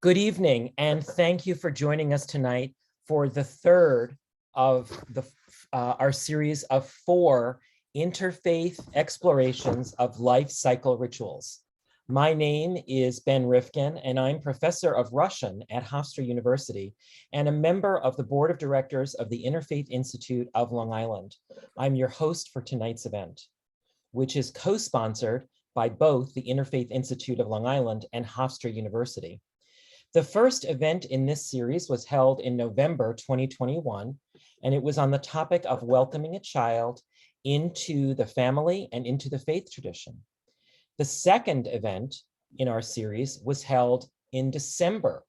Good evening, and thank you for joining us tonight for the third of our series of 4 interfaith explorations of life cycle rituals. My name is Ben Rifkin, and I'm professor of Russian at Hofstra University and a member of the board of directors of the Interfaith Institute of Long Island. I'm your host for tonight's event, which is co-sponsored by both the Interfaith Institute of Long Island and Hofstra University. The first event in this series was held in November 2021, and it was on the topic of welcoming a child into the family and into the faith tradition. The second event in our series was held in December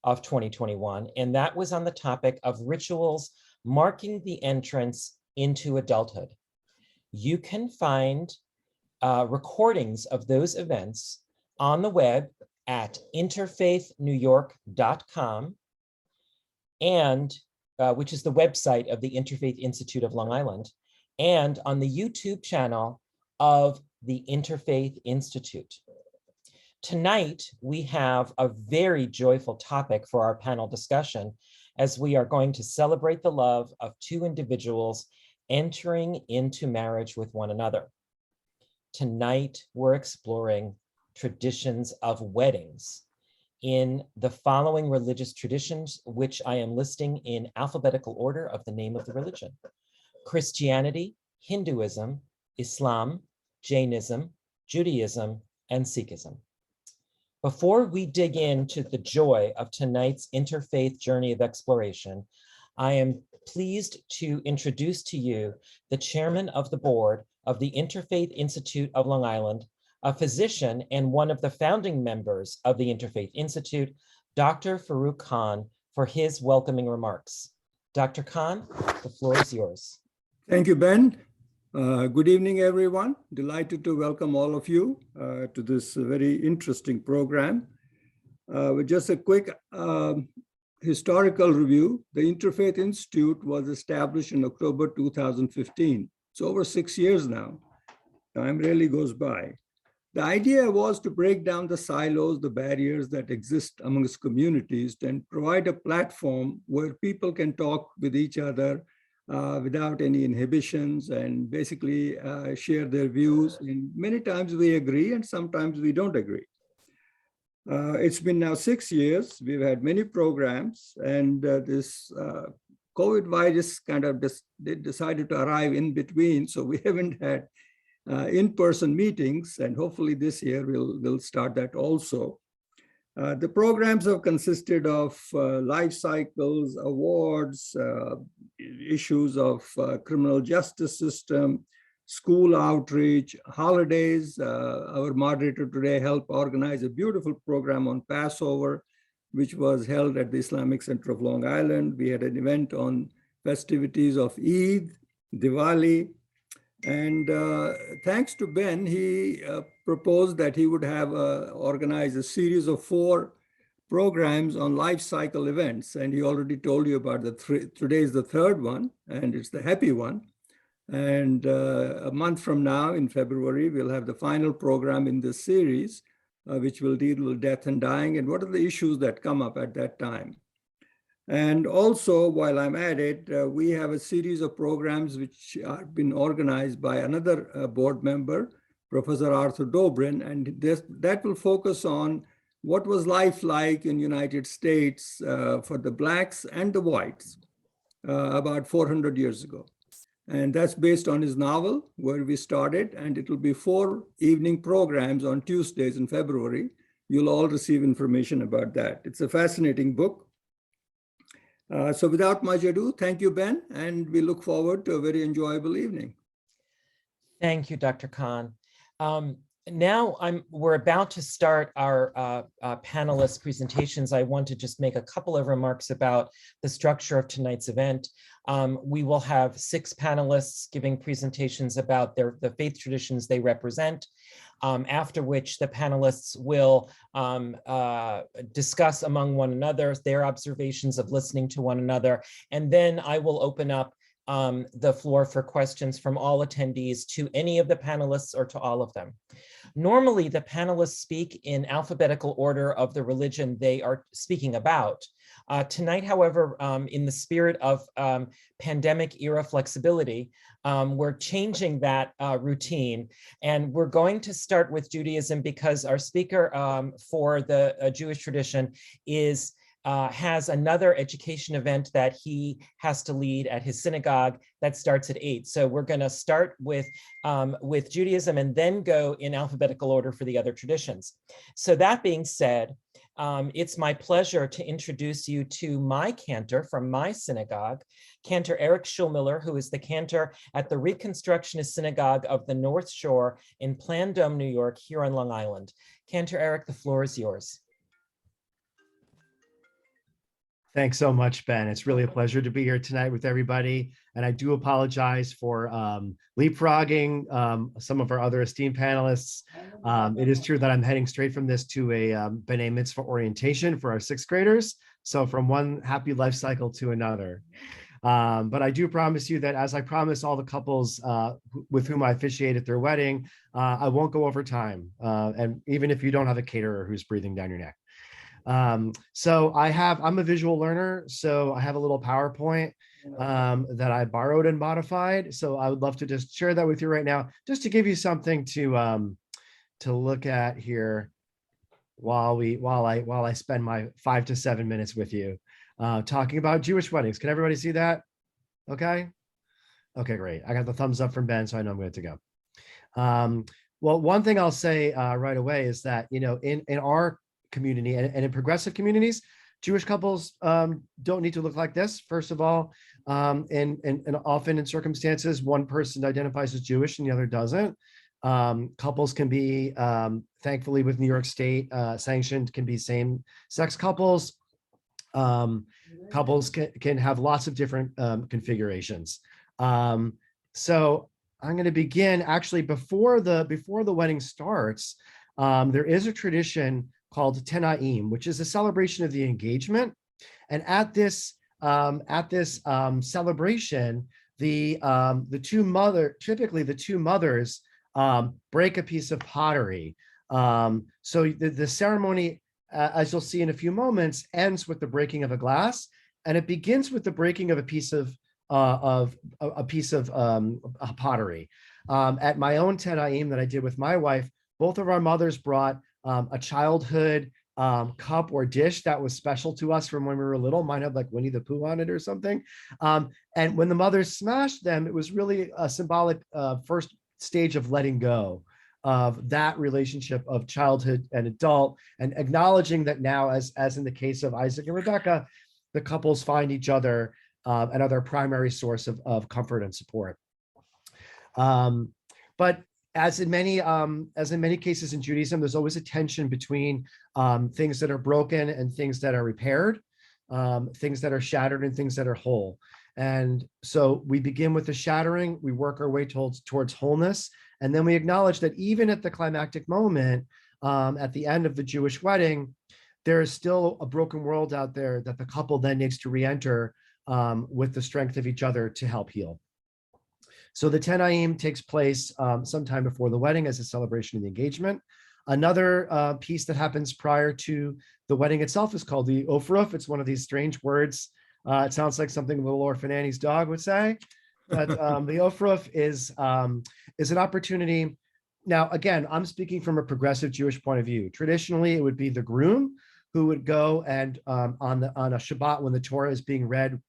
of 2021, and that was on the topic of rituals marking the entrance into adulthood. You can find recordings of those events on the web at interfaithnewyork.com, and which is the website of the Interfaith Institute of Long Island, and on the YouTube channel of the Interfaith Institute. Tonight, we have a very joyful topic for our panel discussion, as we are going to celebrate the love of 2 individuals entering into marriage with one another. Tonight, we're exploring traditions of weddings in the following religious traditions, which I am listing in alphabetical order of the name of the religion: Christianity, Hinduism, Islam, Jainism, Judaism, and Sikhism. Before we dig into the joy of tonight's interfaith journey of exploration, I am pleased to introduce to you the chairman of the board of the Interfaith Institute of Long Island, a physician and one of the founding members of the Interfaith Institute, Dr. Farooq Khan, for his welcoming remarks. Dr. Khan, the floor is yours. Thank you, Ben. Good evening, everyone. Delighted to welcome all of you to this very interesting program. With just a quick historical review, the Interfaith Institute was established in October 2015. It's over 6 years now. Time really goes by. The idea was to break down the silos, the barriers that exist amongst communities, and provide a platform where people can talk with each other without any inhibitions and basically share their views. And many times we agree and sometimes we don't agree. It's been now 6 years. We've had many programs, and this COVID virus kind of decided to arrive in between. So we haven't had in-person meetings, and hopefully this year we'll start that also. The programs have consisted of life cycles, awards, issues of criminal justice system, school outreach, holidays. Our moderator today helped organize a beautiful program on Passover, which was held at the Islamic Center of Long Island. We had an event on festivities of Eid, Diwali, and thanks to Ben, he proposed that he would have organize a series of 4 programs on life cycle events. And he already told you about today is the 3rd one, and it's the happy one. And a month from now in February, we'll have the final program in this series, which will deal with death and dying and what are the issues that come up at that time. And also, while I'm at it, we have a series of programs which have been organized by another board member, Professor Arthur Dobrin, and that will focus on what was life like in the United States for the Blacks and the whites about 400 years ago. And that's based on his novel, where we started, and it will be 4 evening programs on Tuesdays in February. You'll all receive information about that. It's a fascinating book. So without much ado, thank you, Ben, and we look forward to a very enjoyable evening. Thank you, Dr. Khan. Now we're about to start our panelist presentations. I want to just make a couple of remarks about the structure of tonight's event. We will have 6 panelists giving presentations about the faith traditions they represent, after which the panelists will discuss among one another their observations of listening to one another. And then I will open up the floor for questions from all attendees to any of the panelists or to all of them. Normally, the panelists speak in alphabetical order of the religion they are speaking about. Tonight, however, in the spirit of pandemic era flexibility, we're changing that routine, and we're going to start with Judaism because our speaker for the Jewish tradition has another education event that he has to lead at his synagogue that starts at 8. So we're going to start with Judaism and then go in alphabetical order for the other traditions. So that being said, it's my pleasure to introduce you to my cantor from my synagogue, Cantor Eric Schulmiller, who is the cantor at the Reconstructionist Synagogue of the North Shore in Plandome, New York, here on Long Island. Cantor Eric, the floor is yours. Thanks so much, Ben. It's really a pleasure to be here tonight with everybody. And I do apologize for leapfrogging some of our other esteemed panelists. It is true that I'm heading straight from this to a B'nai Mitzvah orientation for our 6th graders. So from one happy life cycle to another. But I do promise you that, as I promised all the couples with whom I officiated their wedding, I won't go over time. And even if you don't have a caterer who's breathing down your neck. So I'm a visual learner, so I have a little PowerPoint that I borrowed and modified. So I would love to just share that with you right now, just to give you something to look at here while I spend my 5 to 7 minutes with you talking about Jewish weddings. Can everybody see that? Okay. Okay, great. I got the thumbs up from Ben, so I know I'm good to go. Well, one thing I'll say right away is that, in our community and in progressive communities, Jewish couples don't need to look like this. First of all, and often in circumstances, one person identifies as Jewish and the other doesn't. Couples can be, thankfully with New York State sanctioned, can be same-sex couples. Couples can have lots of different configurations. So I'm going to begin actually before the wedding starts. There is a tradition called Tenaim, which is a celebration of the engagement. And at this celebration, typically the two mothers break a piece of pottery. So the ceremony, as you'll see in a few moments, ends with the breaking of a glass, and it begins with the breaking of a piece of pottery. At my own Tenaim that I did with my wife, both of our mothers brought a childhood cup or dish that was special to us from when we were little. Mine had like Winnie the Pooh on it or something. And when the mothers smashed them, it was really a symbolic first stage of letting go of that relationship of childhood and adult, and acknowledging that now, as in the case of Isaac and Rebecca, the couples find each other and are their primary source of comfort and support. But as in many cases in Judaism, there's always a tension between things that are broken and things that are repaired, things that are shattered and things that are whole. And so we begin with the shattering, we work our way towards wholeness, and then we acknowledge that even at the climactic moment, at the end of the Jewish wedding, there is still a broken world out there that the couple then needs to re-enter with the strength of each other to help heal. So the Tenaim takes place sometime before the wedding as a celebration of the engagement. Another piece that happens prior to the wedding itself is called the Ofruf. It's one of these strange words. It sounds like something Little Orphan Annie's dog would say. But the Ofruf is an opportunity. Now, again, I'm speaking from a progressive Jewish point of view. Traditionally, it would be the groom who would go and on a Shabbat when the Torah is being read,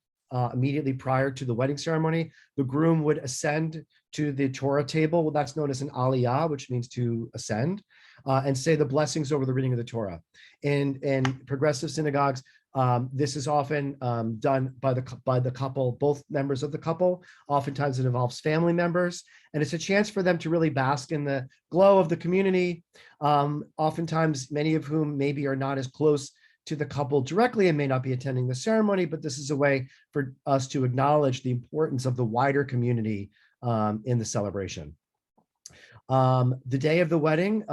immediately prior to the wedding ceremony, the groom would ascend to the Torah table. Well, that's known as an aliyah, which means to ascend, and say the blessings over the reading of the Torah. In progressive synagogues, this is often done by the couple, both members of the couple. Oftentimes it involves family members, and it's a chance for them to really bask in the glow of the community. Oftentimes, many of whom maybe are not as close to the couple directly and may not be attending the ceremony, but this is a way for us to acknowledge the importance of the wider community in the celebration. The day of the wedding,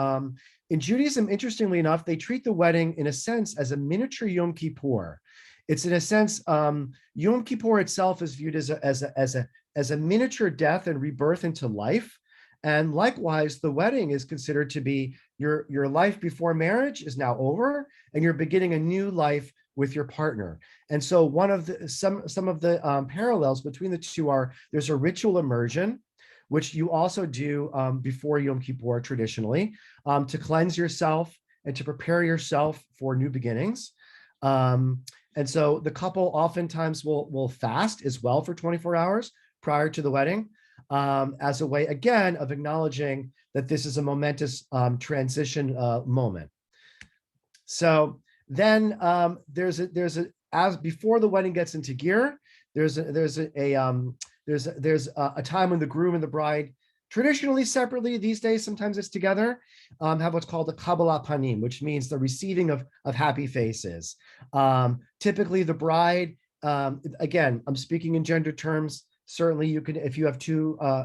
in Judaism, interestingly enough, they treat the wedding in a sense as a miniature Yom Kippur. It's in a sense, Yom Kippur itself is viewed as a as a miniature death and rebirth into life. And likewise, the wedding is considered to be your life before marriage is now over, and you're beginning a new life with your partner. And so one of the some of the parallels between the two are there's a ritual immersion, which you also do before Yom Kippur traditionally, to cleanse yourself and to prepare yourself for new beginnings. And so the couple oftentimes will fast as well for 24 hours prior to the wedding, as a way, again, of acknowledging that this is a momentous transition moment. So then as before the wedding gets into gear, there's a time when the groom and the bride, traditionally separately, these days sometimes it's together, have what's called the Kabbalah Panim, which means the receiving of happy faces. Typically the bride, again, I'm speaking in gender terms. Certainly you can, if you have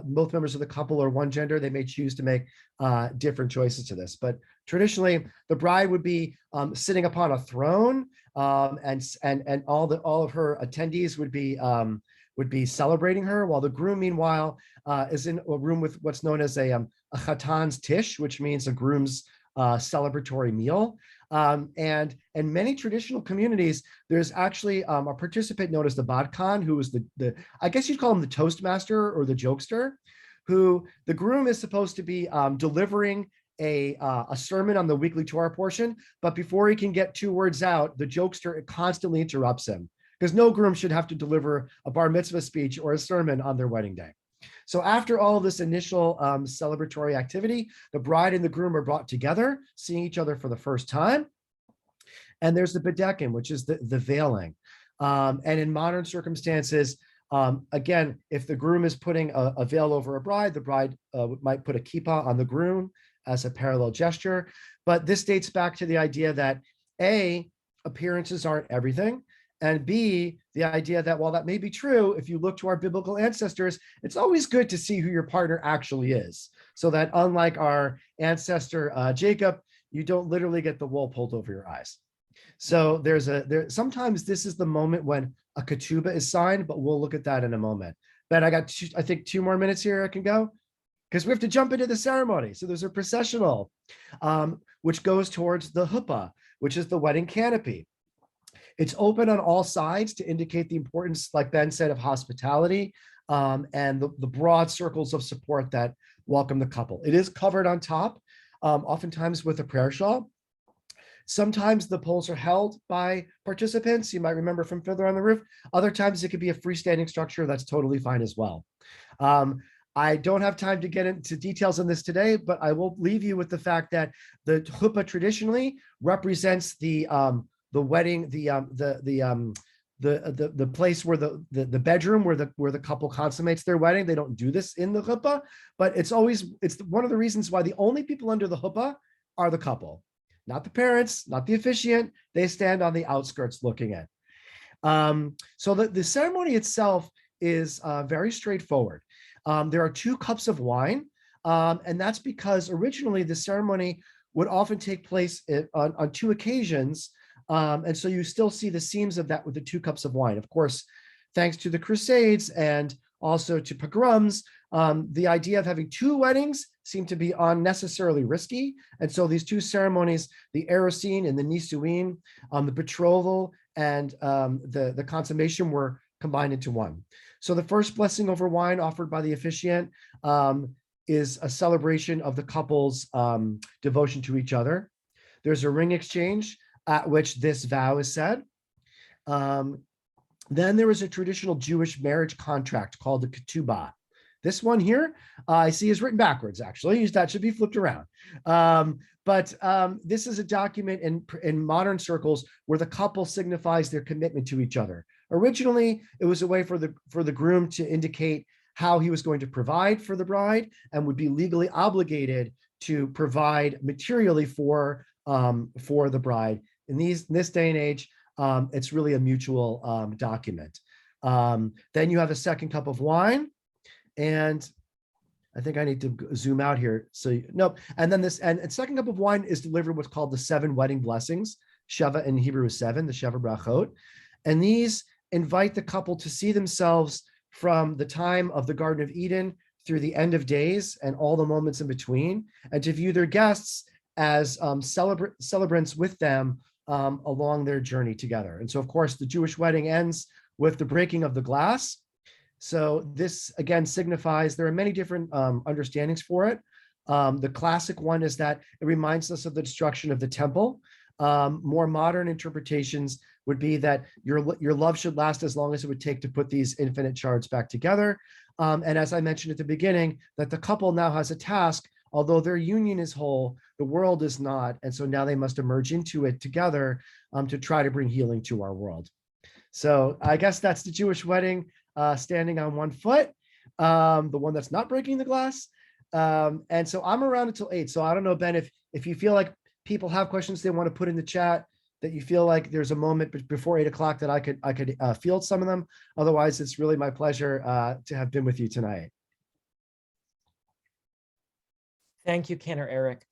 both members of the couple or one gender, they may choose to make different choices to this. But traditionally, the bride would be sitting upon a throne, and all of her attendees would be celebrating her, while the groom, meanwhile, is in a room with what's known as a chatan's tish, which means a groom's celebratory meal. And in many traditional communities, there's actually a participant known as the Badkan, who is the I guess you'd call him the Toastmaster or the jokester, who the groom is supposed to be delivering a sermon on the weekly Torah portion, but before he can get 2 words out, the jokester constantly interrupts him, because no groom should have to deliver a bar mitzvah speech or a sermon on their wedding day. So after all of this initial celebratory activity, the bride and the groom are brought together, seeing each other for the first time. And there's the bedekim, which is the veiling. And in modern circumstances, again, if the groom is putting a veil over a bride, the bride might put a kippah on the groom as a parallel gesture. But this dates back to the idea that A, appearances aren't everything, and B, the idea that while that may be true, if you look to our biblical ancestors, it's always good to see who your partner actually is, so that unlike our ancestor Jacob, you don't literally get the wool pulled over your eyes. So sometimes this is the moment when a ketubah is signed, but we'll look at that in a moment. Ben, I got I think 2 more minutes here I can go, because we have to jump into the ceremony. So there's a processional, which goes towards the huppah, which is the wedding canopy. It's open on all sides to indicate the importance, like Ben said, of hospitality, and the broad circles of support that welcome the couple. It is covered on top, oftentimes with a prayer shawl. Sometimes the poles are held by participants. You might remember from Fiddler on the Roof. Other times it could be a freestanding structure. That's totally fine as well. I don't have time to get into details on this today, but I will leave you with the fact that the chuppah traditionally represents the wedding, the place where the bedroom where the couple consummates their wedding. They don't do this in the chuppah, but it's one of the reasons why the only people under the chuppah are the couple, not the parents, not the officiant. They stand on the outskirts looking in. So the ceremony itself is very straightforward. There are 2 cups of wine, and that's because originally the ceremony would often take place on 2 occasions. And so you still see the seams of that with the 2 cups of wine. Of course, thanks to the Crusades and also to pogroms, the idea of having 2 weddings seemed to be unnecessarily risky. And so these 2 ceremonies, the erosin and the nisuin, the betrothal and the consummation, were combined into one. So the first blessing over wine offered by the officiant is a celebration of the couple's devotion to each other. There's a ring exchange at which this vow is said. Then there is a traditional Jewish marriage contract called the ketubah. This one here, I see is written backwards, actually. That should be flipped around. But this is a document in modern circles where the couple signifies their commitment to each other. Originally, it was a way for the groom to indicate how he was going to provide for the bride and would be legally obligated to provide materially for the bride. In this day and age, it's really a mutual document. Then you have a second cup of wine, and I think I need to zoom out here. So nope. And then second cup of wine is delivered what's called the 7 wedding blessings. Sheva in Hebrew is 7, the Sheva brachot, and these invite the couple to see themselves from the time of the Garden of Eden through the end of days and all the moments in between, and to view their guests as celebrants with them along their journey together. And so, of course, the Jewish wedding ends with the breaking of the glass. So this, again, signifies there are many different understandings for it. The classic one is that it reminds us of the destruction of the temple. More modern interpretations would be that your love should last as long as it would take to put these infinite shards back together. And as I mentioned at the beginning, that the couple now has a task. Although their union is whole, the world is not. And so now they must emerge into it together to try to bring healing to our world. So I guess that's the Jewish wedding standing on one foot, the one that's not breaking the glass. And so I'm around until 8. So I don't know, Ben, if you feel like people have questions they want to put in the chat, that you feel like there's a moment before 8 o'clock that I could field some of them. Otherwise, it's really my pleasure to have been with you tonight. Thank you, Ken or Eric.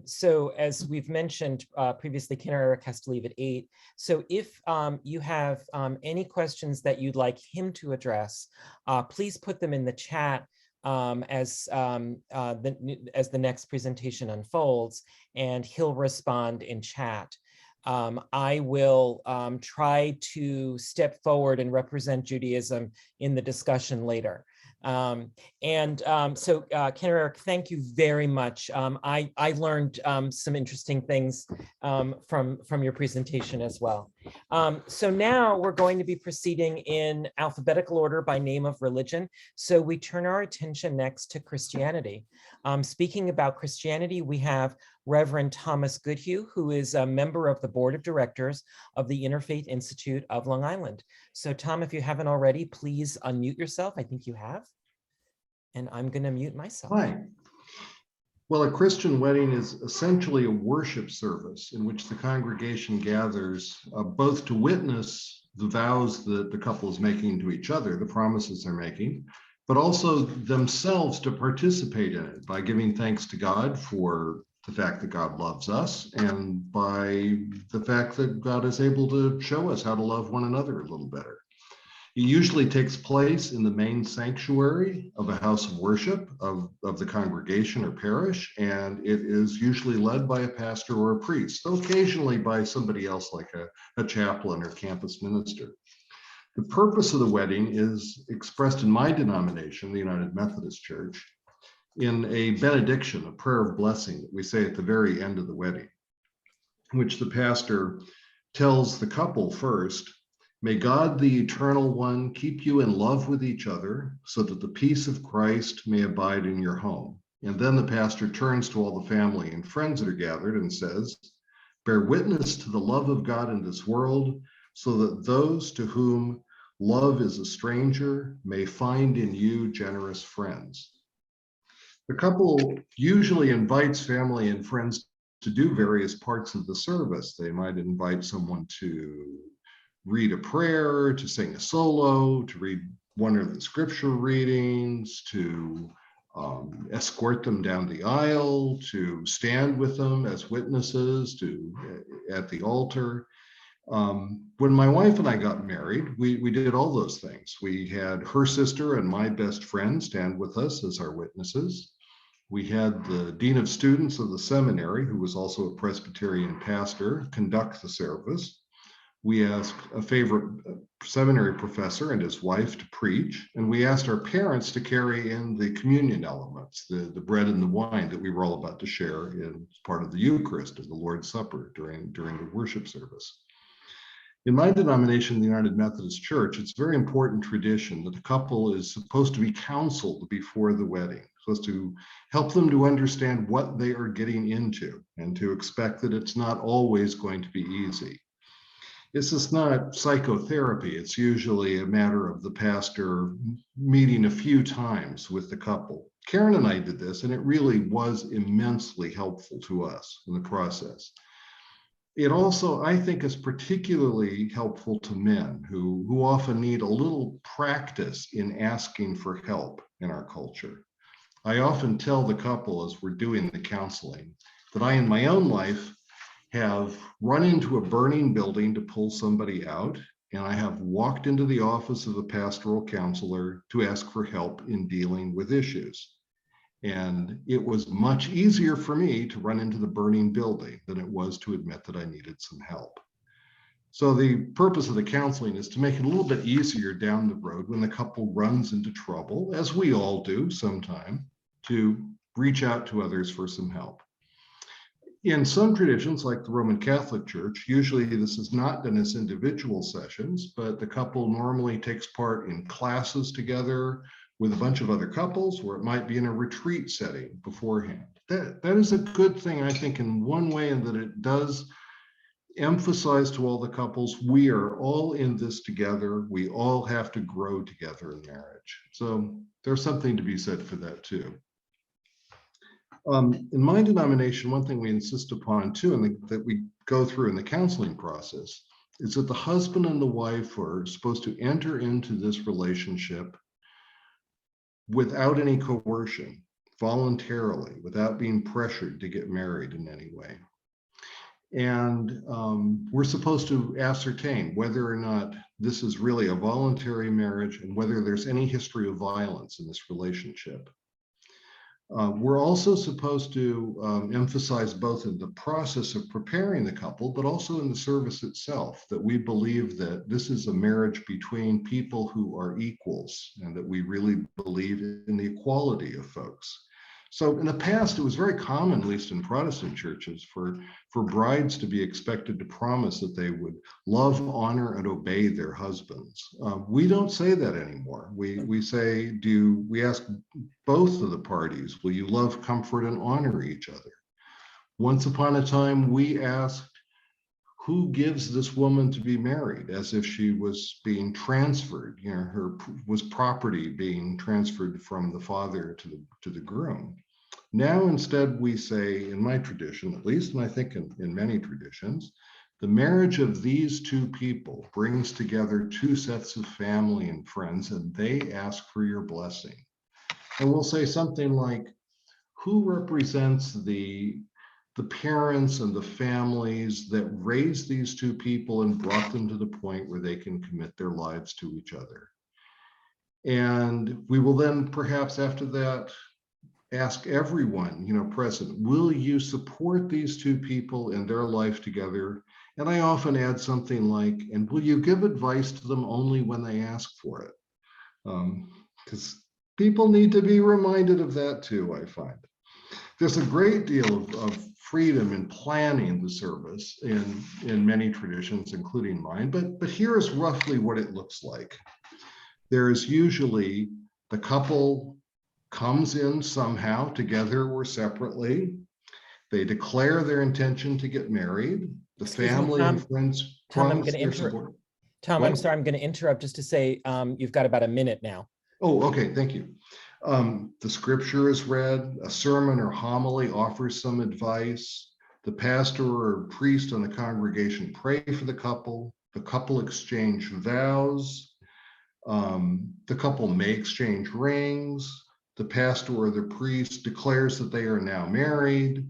So as we've mentioned previously, Ken or Eric has to leave at 8. So if you have any questions that you'd like him to address, please put them in the chat as the next presentation unfolds, and he'll respond in chat. I will try to step forward and represent Judaism in the discussion later. So Ken or Eric, thank you very much. I learned some interesting things from your presentation as well. So now we're going to be proceeding in alphabetical order by name of religion. So we turn our attention next to Christianity. Speaking about Christianity, we have Reverend Thomas Goodhue, who is a member of the board of directors of the Interfaith Institute of Long Island. So Tom, if you haven't already, please unmute yourself. I think you have. And I'm going to mute myself. Hi. Well, a Christian wedding is essentially a worship service in which the congregation gathers both to witness the vows that the couple is making to each other, the promises they're making, but also themselves to participate in it by giving thanks to God for the fact that God loves us, and by the fact that God is able to show us how to love one another a little better. It usually takes place in the main sanctuary of a house of worship of the congregation or parish, and it is usually led by a pastor or a priest, though occasionally by somebody else like a chaplain or campus minister. The purpose of the wedding is expressed in my denomination, the United Methodist Church, in a benediction, a prayer of blessing that we say at the very end of the wedding, in which the pastor tells the couple first, "May God, the Eternal One, keep you in love with each other so that the peace of Christ may abide in your home." And then the pastor turns to all the family and friends that are gathered and says, "Bear witness to the love of God in this world so that those to whom love is a stranger may find in you generous friends." The couple usually invites family and friends to do various parts of the service. They might invite someone to read a prayer, to sing a solo, to read one of the scripture readings, to escort them down the aisle, to stand with them as witnesses at the altar. When my wife and I got married, we did all those things. We had her sister and my best friend stand with us as our witnesses. We had the dean of students of the seminary, who was also a Presbyterian pastor, conduct the service. We asked a favorite seminary professor and his wife to preach, and we asked our parents to carry in the communion elements, the bread and the wine that we were all about to share in part of the Eucharist, of the Lord's Supper during the worship service. In my denomination, the United Methodist Church, it's a very important tradition that the couple is supposed to be counseled before the wedding, supposed to help them to understand what they are getting into and to expect that it's not always going to be easy. This is not psychotherapy. It's usually a matter of the pastor meeting a few times with the couple. Karen and I did this, and it really was immensely helpful to us in the process. It also, I think, is particularly helpful to men who often need a little practice in asking for help in our culture. I often tell the couple as we're doing the counseling that I, in my own life, have run into a burning building to pull somebody out and I have walked into the office of a pastoral counselor to ask for help in dealing with issues. And it was much easier for me to run into the burning building than it was to admit that I needed some help. So the purpose of the counseling is to make it a little bit easier down the road when the couple runs into trouble, as we all do sometime, to reach out to others for some help. In some traditions, like the Roman Catholic Church, usually this is not done as individual sessions, but the couple normally takes part in classes together with a bunch of other couples, or it might be in a retreat setting beforehand. That is a good thing, I think, in one way, in that it does emphasize to all the couples, we are all in this together. We all have to grow together in marriage. So there's something to be said for that too. In my denomination, one thing we insist upon too, and that we go through in the counseling process, is that the husband and the wife are supposed to enter into this relationship without any coercion, voluntarily, without being pressured to get married in any way. And we're supposed to ascertain whether or not this is really a voluntary marriage and whether there's any history of violence in this relationship. We're also supposed to emphasize, both in the process of preparing the couple, but also in the service itself, that we believe that this is a marriage between people who are equals, and that we really believe in the equality of folks. So in the past, it was very common, at least in Protestant churches, for brides to be expected to promise that they would love, honor, and obey their husbands. We don't say that anymore. We say, we ask both of the parties, will you love, comfort, and honor each other? Once upon a time, we asked, who gives this woman to be married, as if she was being transferred, her was property being transferred from the father to the groom. Now, instead, we say, in my tradition at least, and I think in many traditions, the marriage of these two people brings together two sets of family and friends, and they ask for your blessing. And we'll say something like, who represents the parents and the families that raised these two people and brought them to the point where they can commit their lives to each other? And we will then, perhaps after that, ask everyone, present, will you support these two people in their life together? And I often add something like, and will you give advice to them only when they ask for it? Because people need to be reminded of that too, I find. There's a great deal of freedom in planning the service in many traditions, including mine, but here is roughly what it looks like. There is usually the couple comes in somehow, together or separately. They declare their intention to get married. The family and friends promise their support. Tom, I'm sorry, I'm going to interrupt just to say you've got about a minute now. Oh, okay, thank you. The scripture is read, a sermon or homily offers some advice. The pastor or priest on the congregation pray for the couple exchange vows. The couple may exchange rings. The pastor or the priest declares that they are now married.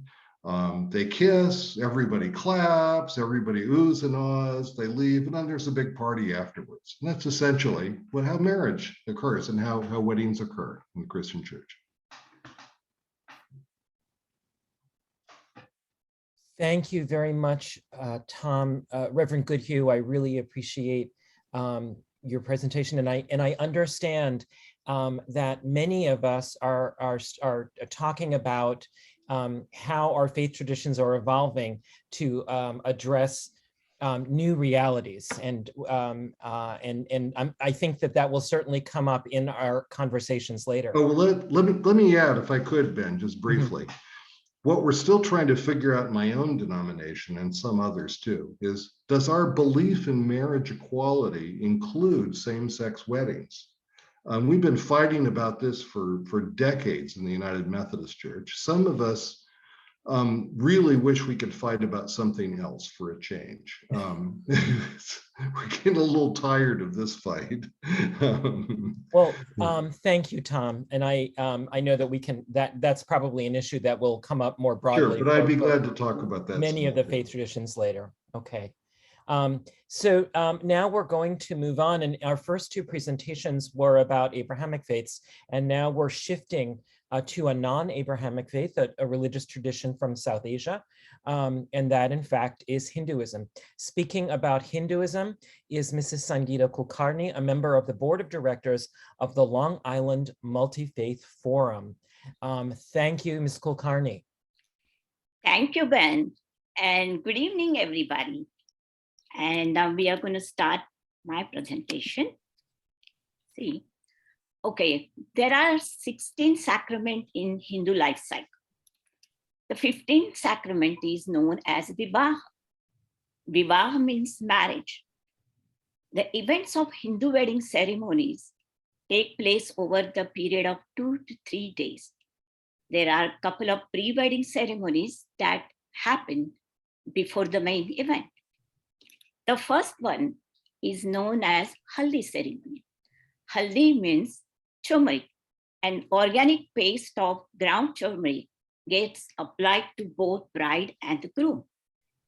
They kiss, everybody claps, everybody oohs and ahs, they leave, and then there's a big party afterwards. And that's essentially how marriage occurs and how weddings occur in the Christian church. Thank you very much, Tom. Reverend Goodhue, I really appreciate your presentation, and I understand that many of us are talking about how our faith traditions are evolving to address new realities, and I think that will certainly come up in our conversations later. Oh, well, let me add, if I could, Ben, just briefly. Mm-hmm. What we're still trying to figure out in my own denomination and some others too is, does our belief in marriage equality include same-sex weddings? We've been fighting about this for decades in the United Methodist Church. Some of us really wish we could fight about something else for a change. We're getting a little tired of this fight. Well, thank you, Tom. And I know that we can, that's probably an issue that will come up more broadly. Sure, but I'd be glad to talk about that. Many of the faith traditions later. Okay. Now we're going to move on, and our first two presentations were about Abrahamic faiths, and now we're shifting to a non-Abrahamic faith, a religious tradition from South Asia, and that in fact is Hinduism. Speaking about Hinduism is Mrs. Sangeeta Kulkarni, a member of the board of directors of the Long Island Multi-Faith Forum. Thank you, Ms. Kulkarni. Thank you, Ben, and good evening, everybody. And now we are going to start my presentation. See, okay, there are 16 sacraments in Hindu life cycle. The 15th sacrament is known as Vivaha. Vivaha means marriage. The events of Hindu wedding ceremonies take place over the period of 2 to 3 days. There are a couple of pre-wedding ceremonies that happen before the main event. The first one is known as Haldi ceremony. Haldi means turmeric, an organic paste of ground turmeric gets applied to both bride and the groom.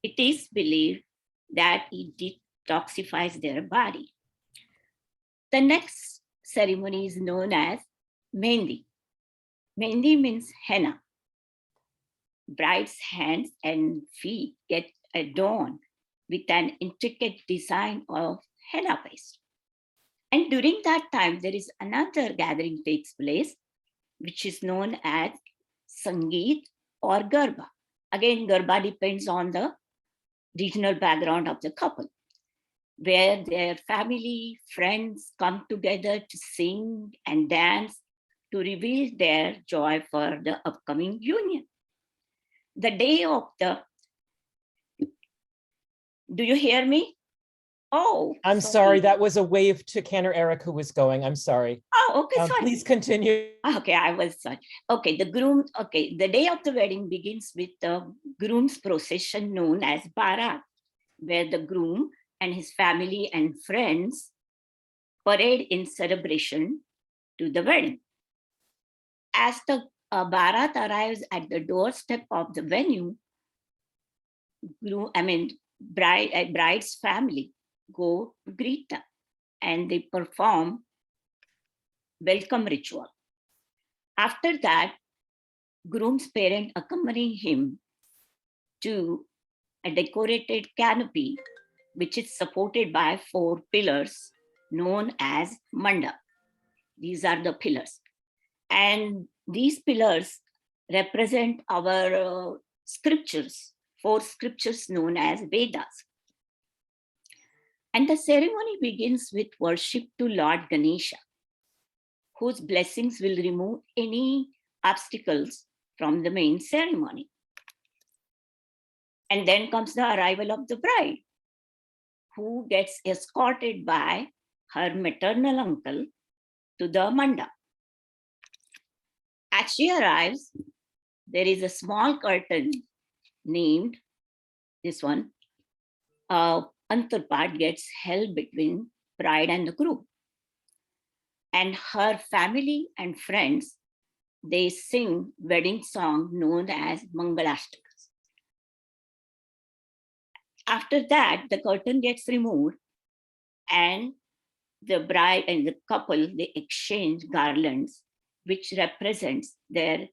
It is believed that it detoxifies their body. The next ceremony is known as Mehndi. Mehndi means henna. Bride's hands and feet get adorned with an intricate design of henna paste. And during that time, there is another gathering takes place, which is known as Sangeet or Garba. Again, Garba depends on the regional background of the couple, where their family, friends come together to sing and dance to reveal their joy for the upcoming union. The day of the, do you hear me? Oh, I'm sorry, that was a wave to Cantor Eric who was going. I'm sorry. Oh, okay, sorry. Please continue. Okay, I was sorry. Okay, the day of the wedding begins with the groom's procession known as Bharat, where the groom and his family and friends parade in celebration to the wedding. As the Bharat arrives at the doorstep of the venue, bride's family go to greet them and they perform welcome ritual. After that, groom's parent accompany him to a decorated canopy, which is supported by 4 pillars known as mandap. These are the pillars. And these pillars represent our scriptures, 4 scriptures known as Vedas. And the ceremony begins with worship to Lord Ganesha, whose blessings will remove any obstacles from the main ceremony. And then comes the arrival of the bride, who gets escorted by her maternal uncle to the mandap. As she arrives, there is a small curtain named this one. Antarpat gets held between bride and the groom. And her family and friends, they sing wedding song known as Mangalashtakas. After that, the curtain gets removed and the bride and the couple, they exchange garlands, which represents their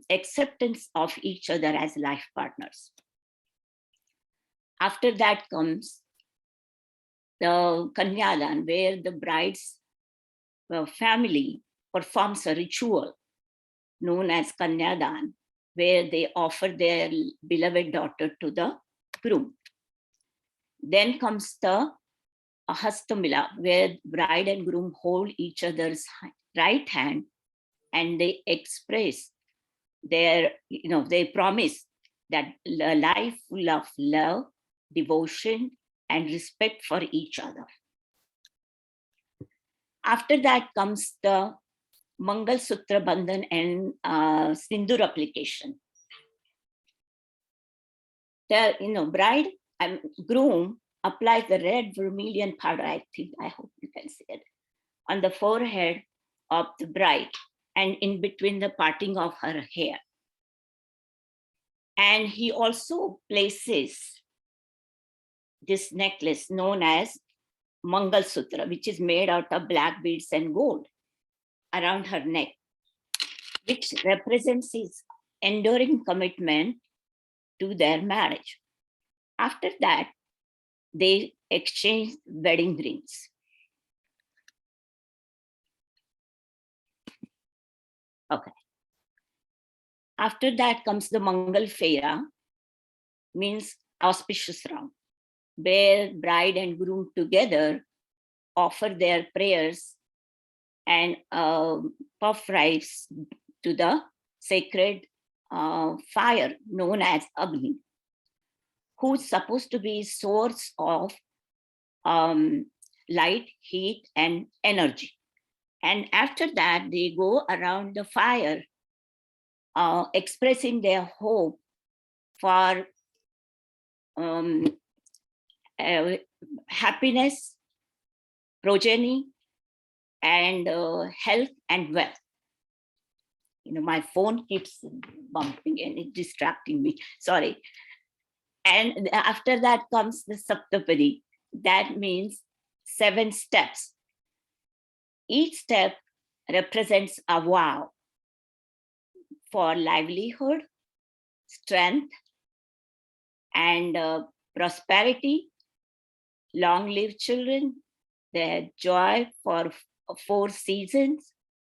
acceptance of each other as life partners. After that comes the Kanyadan, where the bride's family performs a ritual known as Kanyadan, where they offer their beloved daughter to the groom. Then comes the Hastamila, where bride and groom hold each other's right hand and they express their, they promise that a life full of love, devotion, and respect for each other. After that comes the Mangal Sutra Bandhan and Sindur application. The bride and groom applies the red vermilion powder, I hope you can see it, on the forehead of the bride and in between the parting of her hair. And he also places this necklace known as Mangal Sutra, which is made out of black beads and gold around her neck, which represents his enduring commitment to their marriage. After that, they exchanged wedding rings. Okay. After that comes the Mangal Fera, means auspicious round, where bride and groom together offer their prayers and puff rice to the sacred fire known as Agni, who's supposed to be source of light, heat, and energy. And after that, they go around the fire, expressing their hope for happiness, progeny, and health and wealth. You know, my phone keeps bumping and it's distracting me. Sorry. And after that comes the Saptapadi. That means 7 steps. Each step represents a vow for livelihood, strength, and prosperity, long-lived children, their joy for 4 seasons,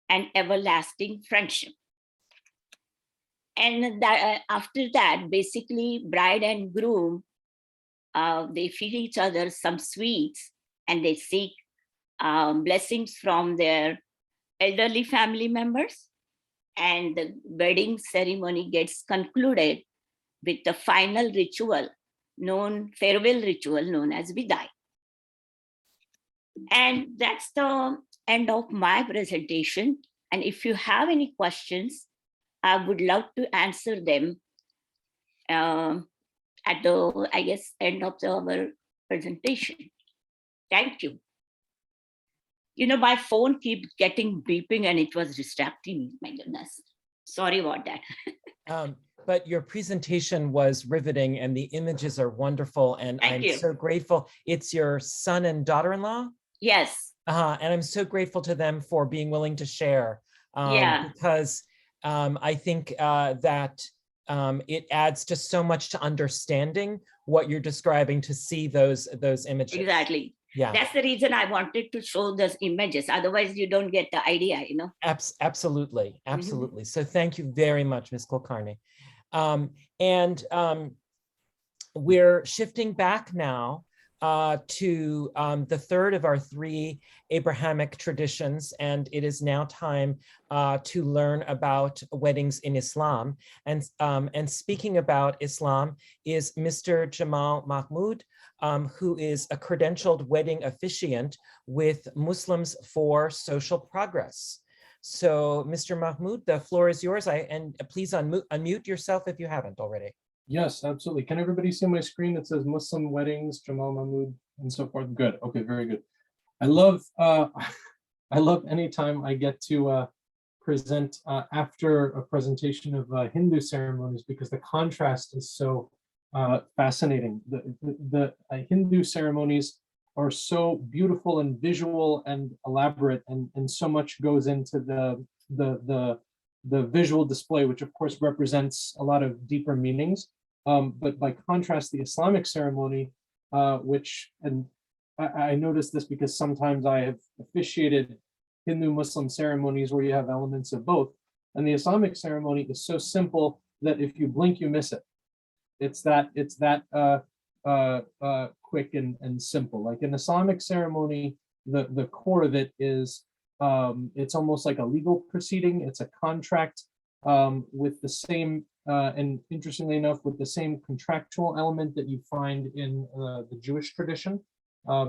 and everlasting friendship. And that, after that, basically, bride and groom, they feed each other some sweets, and they seek blessings from their elderly family members. And the wedding ceremony gets concluded with the final ritual, farewell ritual known as Vidai. And that's the end of my presentation. And if you have any questions, I would love to answer them at the, I guess, end of our presentation. Thank you. You know, my phone keeps getting beeping and it was distracting me, my goodness. Sorry about that. But your presentation was riveting and the images are wonderful. And Thank I'm you. so grateful. It's your son and daughter-in-law? Yes. And I'm so grateful to them for being willing to share. Because I think that it adds just so much to understanding what you're describing, to see those images. Exactly. Yeah. That's the reason I wanted to show those images. Otherwise, you don't get the idea, you know. Absolutely. Absolutely. So thank you very much, Ms. Kulkarni. We're shifting back now to the third of our 3 Abrahamic traditions, and it is now time to learn about weddings in Islam. And speaking about Islam is Mr. Jamal Mahmood, who is a credentialed wedding officiant with Muslims for Social Progress. So, Mr. Mahmood, the floor is yours. And please unmute yourself if you haven't already. Yes, absolutely. Can everybody see my screen that says Muslim weddings, Jamal Mahmood, and so forth? Good. Okay, very good. I love anytime I get to present after a presentation of Hindu ceremonies, because the contrast is so fascinating. The Hindu ceremonies are so beautiful and visual and elaborate, and so much goes into the visual display, which of course represents a lot of deeper meanings. But by contrast, the Islamic ceremony, and I noticed this because sometimes I have officiated Hindu-Muslim ceremonies where you have elements of both, and the Islamic ceremony is so simple that if you blink, you miss it. It's that quick and simple. Like an Islamic ceremony, the core of it is it's almost like a legal proceeding. It's a contract with the same, and interestingly enough, with the same contractual element that you find in the Jewish tradition.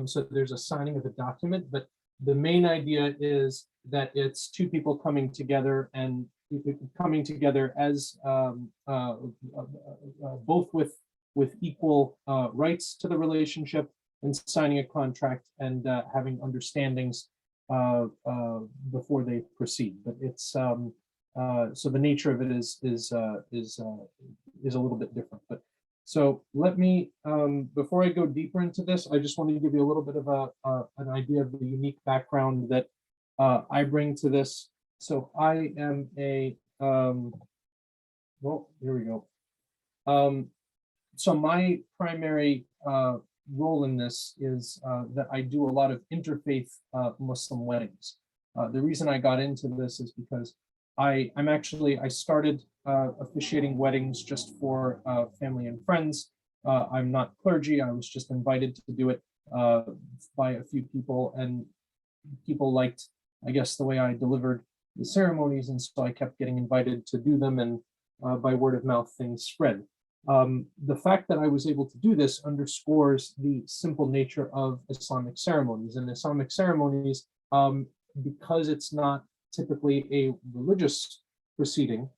So there's a signing of a document, but the main idea is that it's 2 people coming together and coming together as both with equal rights to the relationship, and signing a contract and having understandings before they proceed. But it's so the nature of it is a little bit different. But So let me, before I go deeper into this, I just want to give you a little bit of an idea of the unique background that I bring to this. So I am a, well, here we go. So my primary role in this is that I do a lot of interfaith Muslim weddings. The reason I got into this is because I started officiating weddings just for family and friends. I'm not clergy. I was just invited to do it by a few people, and people liked, I guess, the way I delivered the ceremonies, and so I kept getting invited to do them, and by word of mouth, things spread. The fact that I was able to do this underscores the simple nature of Islamic ceremonies. And Islamic ceremonies, because it's not typically a religious proceeding,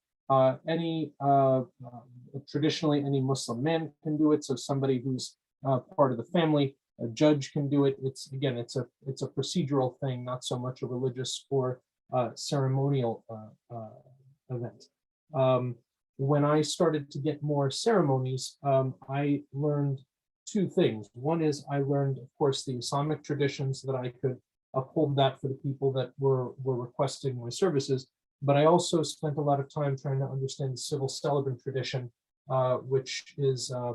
traditionally any Muslim man can do it. So somebody who's part of the family, a judge can do it. It's a procedural thing, not so much a religious or ceremonial event. When I started to get more ceremonies, I learned two things. One is I learned, of course, the Islamic traditions, so that I could uphold that for the people that were requesting my services. But I also spent a lot of time trying to understand the civil celebrant tradition, which is a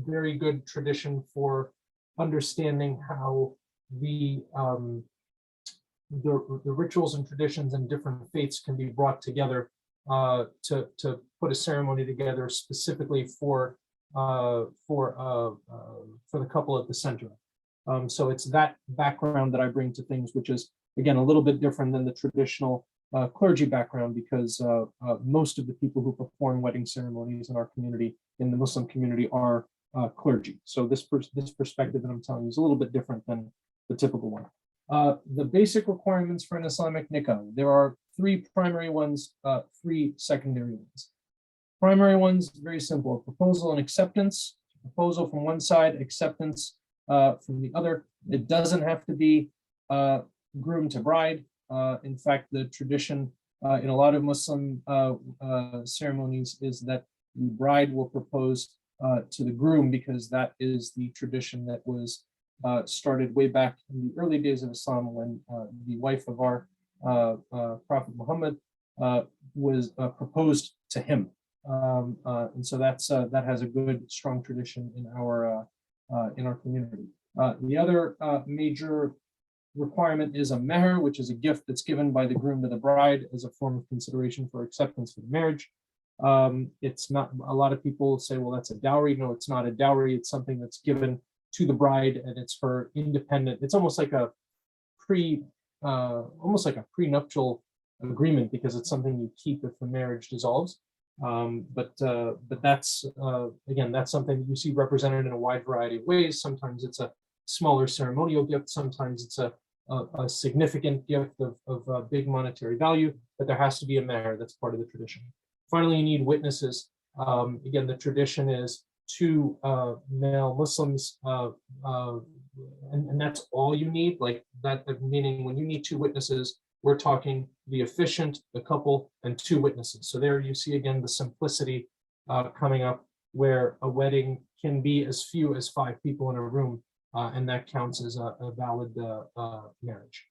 very good tradition for understanding how the rituals and traditions and different faiths can be brought together to put a ceremony together specifically for the couple at the center. So it's that background that I bring to things, which is, again, a little bit different than the traditional clergy background, because most of the people who perform wedding ceremonies in our community, in the Muslim community, are clergy. So this perspective that I'm telling you is a little bit different than the typical one. The basic requirements for an Islamic nikah: there are three primary ones, three secondary ones. Primary ones, very simple: proposal and acceptance. Proposal from one side, acceptance from the other. It doesn't have to be groom to bride. In fact, the tradition in a lot of Muslim ceremonies is that the bride will propose to the groom, because that is the tradition that was started way back in the early days of Islam, when the wife of our Prophet Muhammad was proposed to him. And so that has a good, strong tradition in our community. The other major requirement is a meher, which is a gift that's given by the groom to the bride as a form of consideration for acceptance for the marriage. It's not, a lot of people say, well, that's a dowry. No, it's not a dowry. It's something that's given to the bride, and it's her independent. It's almost like a prenuptial agreement, because it's something you keep if the marriage dissolves. But that's again, that's something that you see represented in a wide variety of ways. Sometimes it's a smaller ceremonial gift. Sometimes it's a significant gift of big monetary value, but there has to be a meher. That's part of the tradition. Finally, you need witnesses. Again, the tradition is two male Muslims, and that's all you need. Like that, meaning when you need two witnesses, we're talking the officiant, the couple, and two witnesses. So there you see again the simplicity coming up, where a wedding can be as few as 5 people in a room, and that counts as a valid marriage.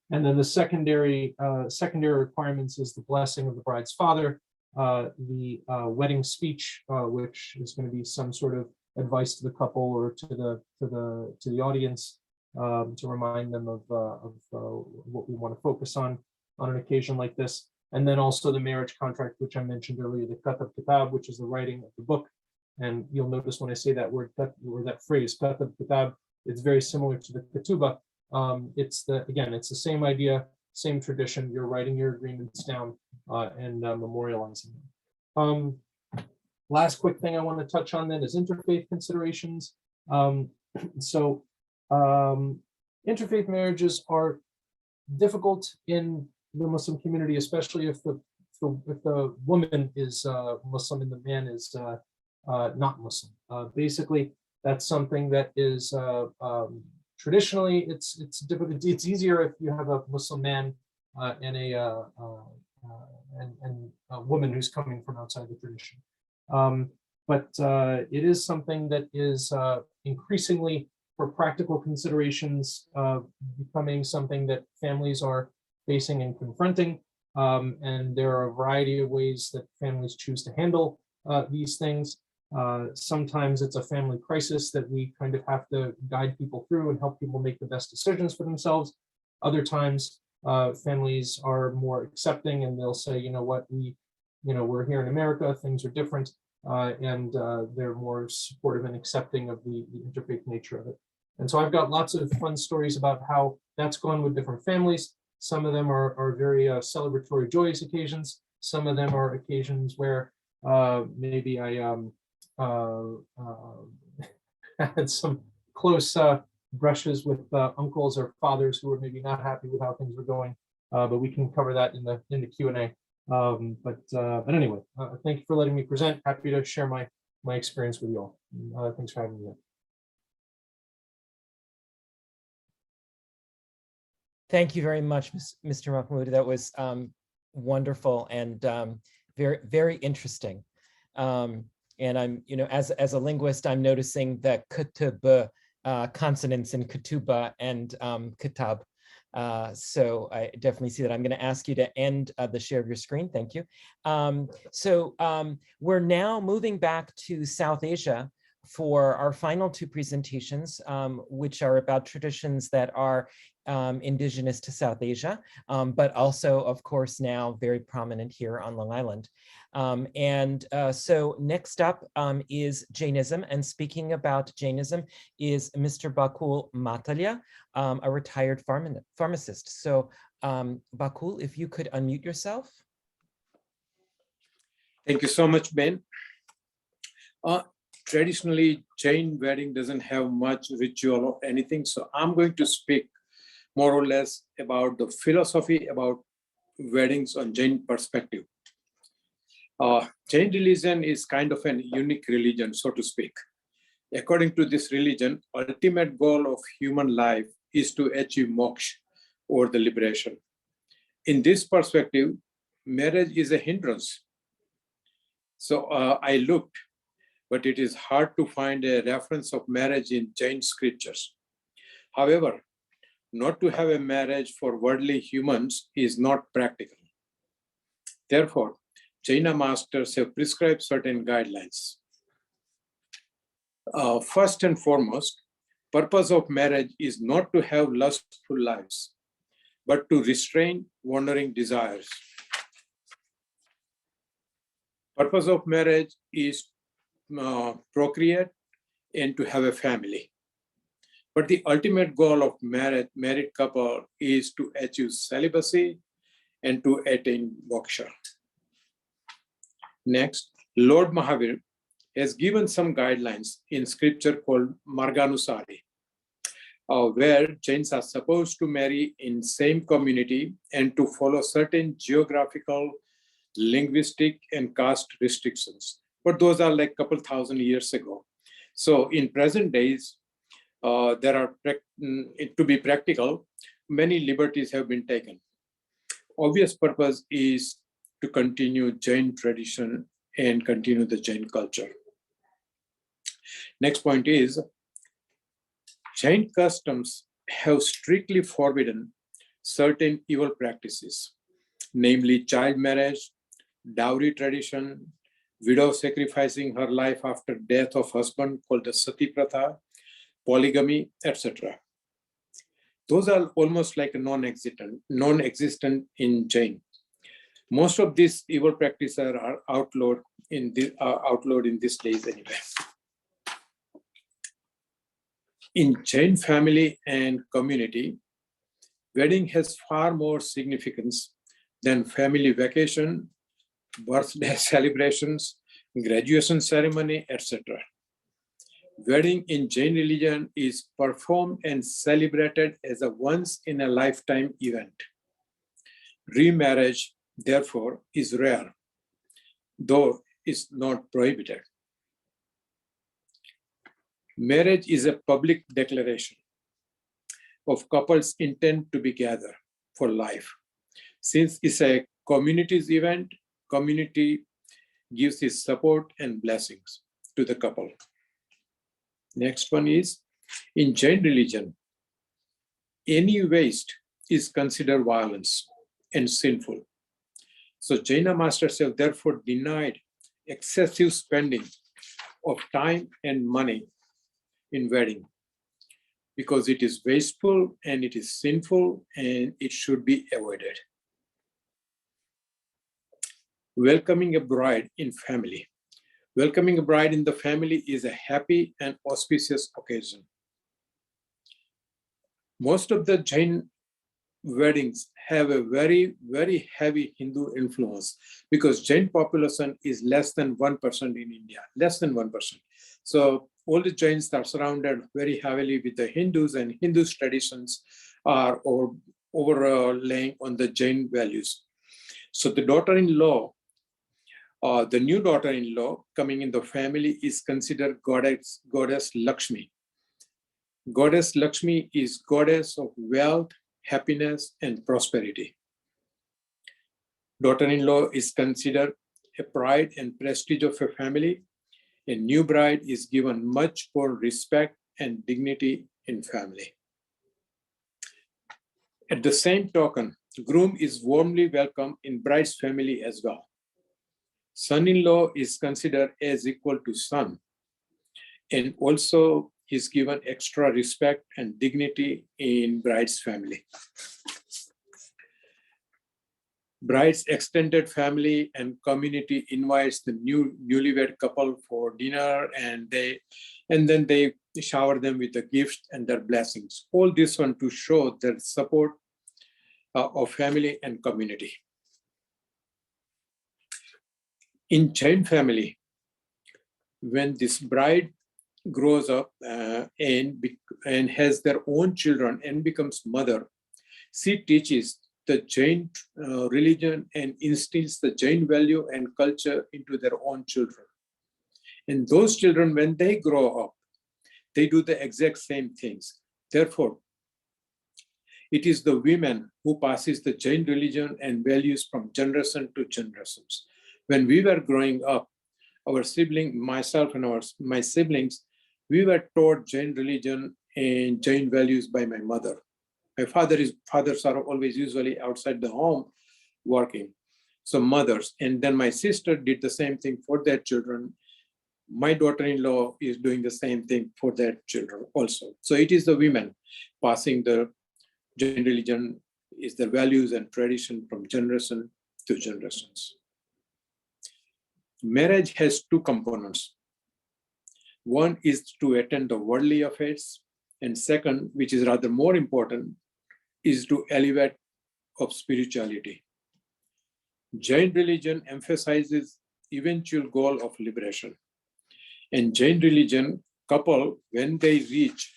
And then the secondary requirements is the blessing of the bride's father, the wedding speech, which is going to be some sort of advice to the couple or to the audience, to remind them of what we want to focus on an occasion like this. And then also the marriage contract, which I mentioned earlier, the katab kitab, which is the writing of the book. And you'll notice when I say that word, or that phrase, katab kitab, it's very similar to the ketubah. It's the same idea, same tradition. You're writing your agreements down and memorializing them. Last quick thing I want to touch on then is interfaith considerations. Interfaith marriages are difficult in the Muslim community, especially if the woman is Muslim and the man is not Muslim. Basically, that's something that is traditionally it's difficult. It's easier if you have a Muslim man and a woman who's coming from outside the tradition. But it is something that is increasingly, for practical considerations, becoming something that families are facing and confronting. And there are a variety of ways that families choose to handle these things. Sometimes it's a family crisis that we kind of have to guide people through and help people make the best decisions for themselves. Other times, families are more accepting and they'll say, you know what, we're here in America, things are different, and they're more supportive and accepting of the interfaith nature of it. And so I've got lots of fun stories about how that's gone with different families. Some of them are very celebratory, joyous occasions. Some of them are occasions where maybe I had some close brushes with uncles or fathers who were maybe not happy with how things were going, but we can cover that in the Q&A. But anyway, thank you for letting me present. Happy to share my experience with you all. Thanks for having me. Thank you very much, Mr. Mahmood. That was wonderful and very, very interesting. And I'm, as a linguist, I'm noticing that kutub consonants in kutuba and kitab. So I definitely see that. I'm going to ask you to end the share of your screen. Thank you. So we're now moving back to South Asia for our final two presentations, which are about traditions that are indigenous to South Asia, but also, of course, now very prominent here on Long Island. So next up is Jainism, and speaking about Jainism is Mr. Bakul Matalya, a retired pharmacist. So Bakul, if you could unmute yourself. Thank you so much, Ben. Traditionally, Jain wedding doesn't have much ritual or anything, so I'm going to speak more or less about the philosophy about weddings on Jain perspective. Jain religion is kind of an unique religion, so to speak. According to this religion, ultimate goal of human life is to achieve moksha, or the liberation. In this perspective, marriage is a hindrance. So I looked, but it is hard to find a reference of marriage in Jain scriptures. However, not to have a marriage for worldly humans is not practical. Therefore, Jaina masters have prescribed certain guidelines. First and foremost, purpose of marriage is not to have lustful lives, but to restrain wandering desires. Purpose of marriage is procreate and to have a family. But the ultimate goal of married couple is to achieve celibacy and to attain moksha. Next, Lord Mahavir has given some guidelines in scripture called Marganusari, where Jains are supposed to marry in same community and to follow certain geographical, linguistic, and caste restrictions. But those are like a couple thousand years ago. So in present days, there are, to be practical, many liberties have been taken. Obvious purpose is to continue Jain tradition and continue the Jain culture. Next point is, Jain customs have strictly forbidden certain evil practices, namely child marriage, dowry tradition, widow sacrificing her life after death of husband called the sati pratha, polygamy, etc. Those are almost like non-existent in Jain. Most of these evil practices are outlawed in these days anyway. In Jain family and community, wedding has far more significance than family vacation, birthday celebrations, graduation ceremony, etc. Wedding in Jain religion is performed and celebrated as a once-in-a-lifetime event. Remarriage, therefore, is rare, though it's not prohibited. Marriage is a public declaration of couples' intent to be together for life. Since it's a community's event, community gives his support and blessings to the couple. Next one is, in Jain religion, any waste is considered violence and sinful. So Jaina masters have therefore denied excessive spending of time and money in wedding because it is wasteful and it is sinful and it should be avoided. Welcoming a bride in family. Welcoming a bride in the family is a happy and auspicious occasion. Most of the Jain weddings have a very, very heavy Hindu influence because Jain population is less than 1% in India, less than 1%. So all the Jains are surrounded very heavily with the Hindus, and Hindu's traditions are overlaying on the Jain values. So the daughter-in-law, the new daughter-in-law coming in the family is considered goddess Lakshmi. Goddess Lakshmi is goddess of wealth, happiness, and prosperity. Daughter-in-law is considered a pride and prestige of a family. A new bride is given much more respect and dignity in family. At the same token, groom is warmly welcomed in bride's family as well. Son-in-law is considered as equal to son, and also is given extra respect and dignity in bride's family. Bride's extended family and community invites the newlywed couple for dinner, and then they shower them with the gifts and their blessings. All this one to show their support of family and community. In Jain family, when this bride grows up and has their own children and becomes mother, she teaches the Jain religion and instills the Jain value and culture into their own children. And those children, when they grow up, they do the exact same things. Therefore, it is the women who passes the Jain religion and values from generation to generations. When we were growing up, our sibling, myself and my siblings, we were taught Jain religion and Jain values by my mother. My fathers are always usually outside the home working. So mothers, and then my sister did the same thing for their children. My daughter-in-law is doing the same thing for their children also. So it is the women passing the Jain religion, is the values and tradition from generation to generations. Marriage has two components. One is to attend the worldly affairs, and second, which is rather more important, is to elevate of spirituality. Jain religion emphasizes eventual goal of liberation. And Jain religion couple, when they reach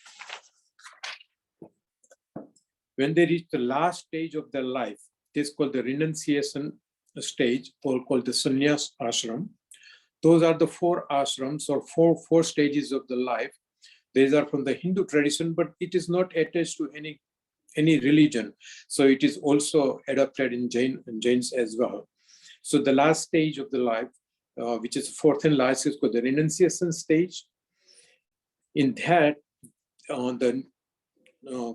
the last stage of their life, this is called the renunciation stage, or called the sannyas ashram. Those are the four ashrams or four stages of the life. These are from the Hindu tradition, but it is not attached to any religion. So it is also adopted in Jains as well. So the last stage of the life, which is fourth and last, is called the renunciation stage. In that, the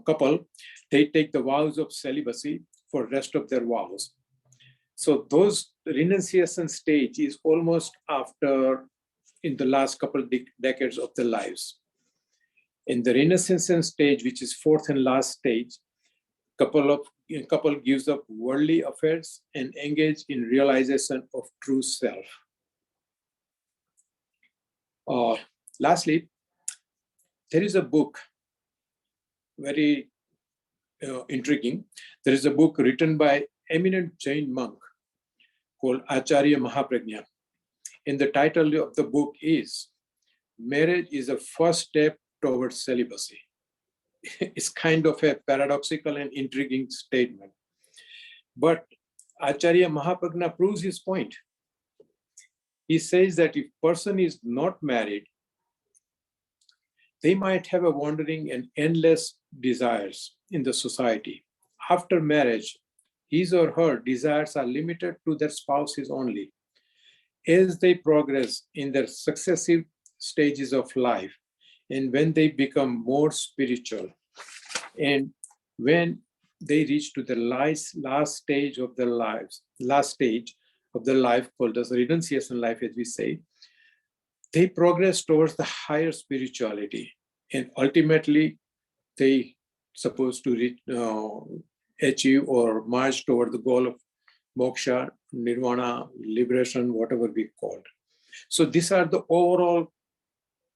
couple, they take the vows of celibacy for rest of their vows. So those renunciation stage is almost after, in the last couple decades of their lives. In the renunciation stage, which is fourth and last stage, couple gives up worldly affairs and engage in realization of true self. Lastly, there is a book, very intriguing. There is a book written by eminent Jain monk called Acharya Mahaprajna. And the title of the book is Marriage is a First Step Towards Celibacy. It's kind of a paradoxical and intriguing statement. But Acharya Mahaprajna proves his point. He says that if person is not married, they might have a wandering and endless desires in the society. After marriage, his or her desires are limited to their spouses only. as they progress in their successive stages of life, and when they become more spiritual, and when they reach to the last stage of their lives, called as renunciation life, as we say, they progress towards the higher spirituality, and ultimately they supposed to reach, achieve or march toward the goal of moksha, nirvana, liberation, whatever we call it. So these are the overall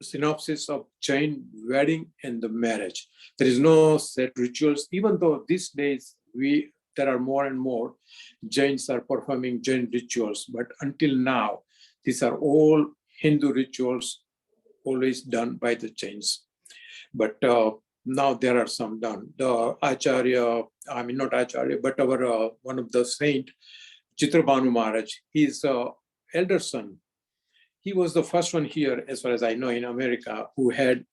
synopsis of Jain wedding and the marriage. There is no set rituals, even though these days there are more and more Jains are performing Jain rituals, but until now, these are all Hindu rituals always done by the Jains. But now there are some done. The Acharya, I mean not Acharya, but our one of the saint, Chitrabhanu Maharaj, his elder son, he was the first one here, as far as I know, in America, who had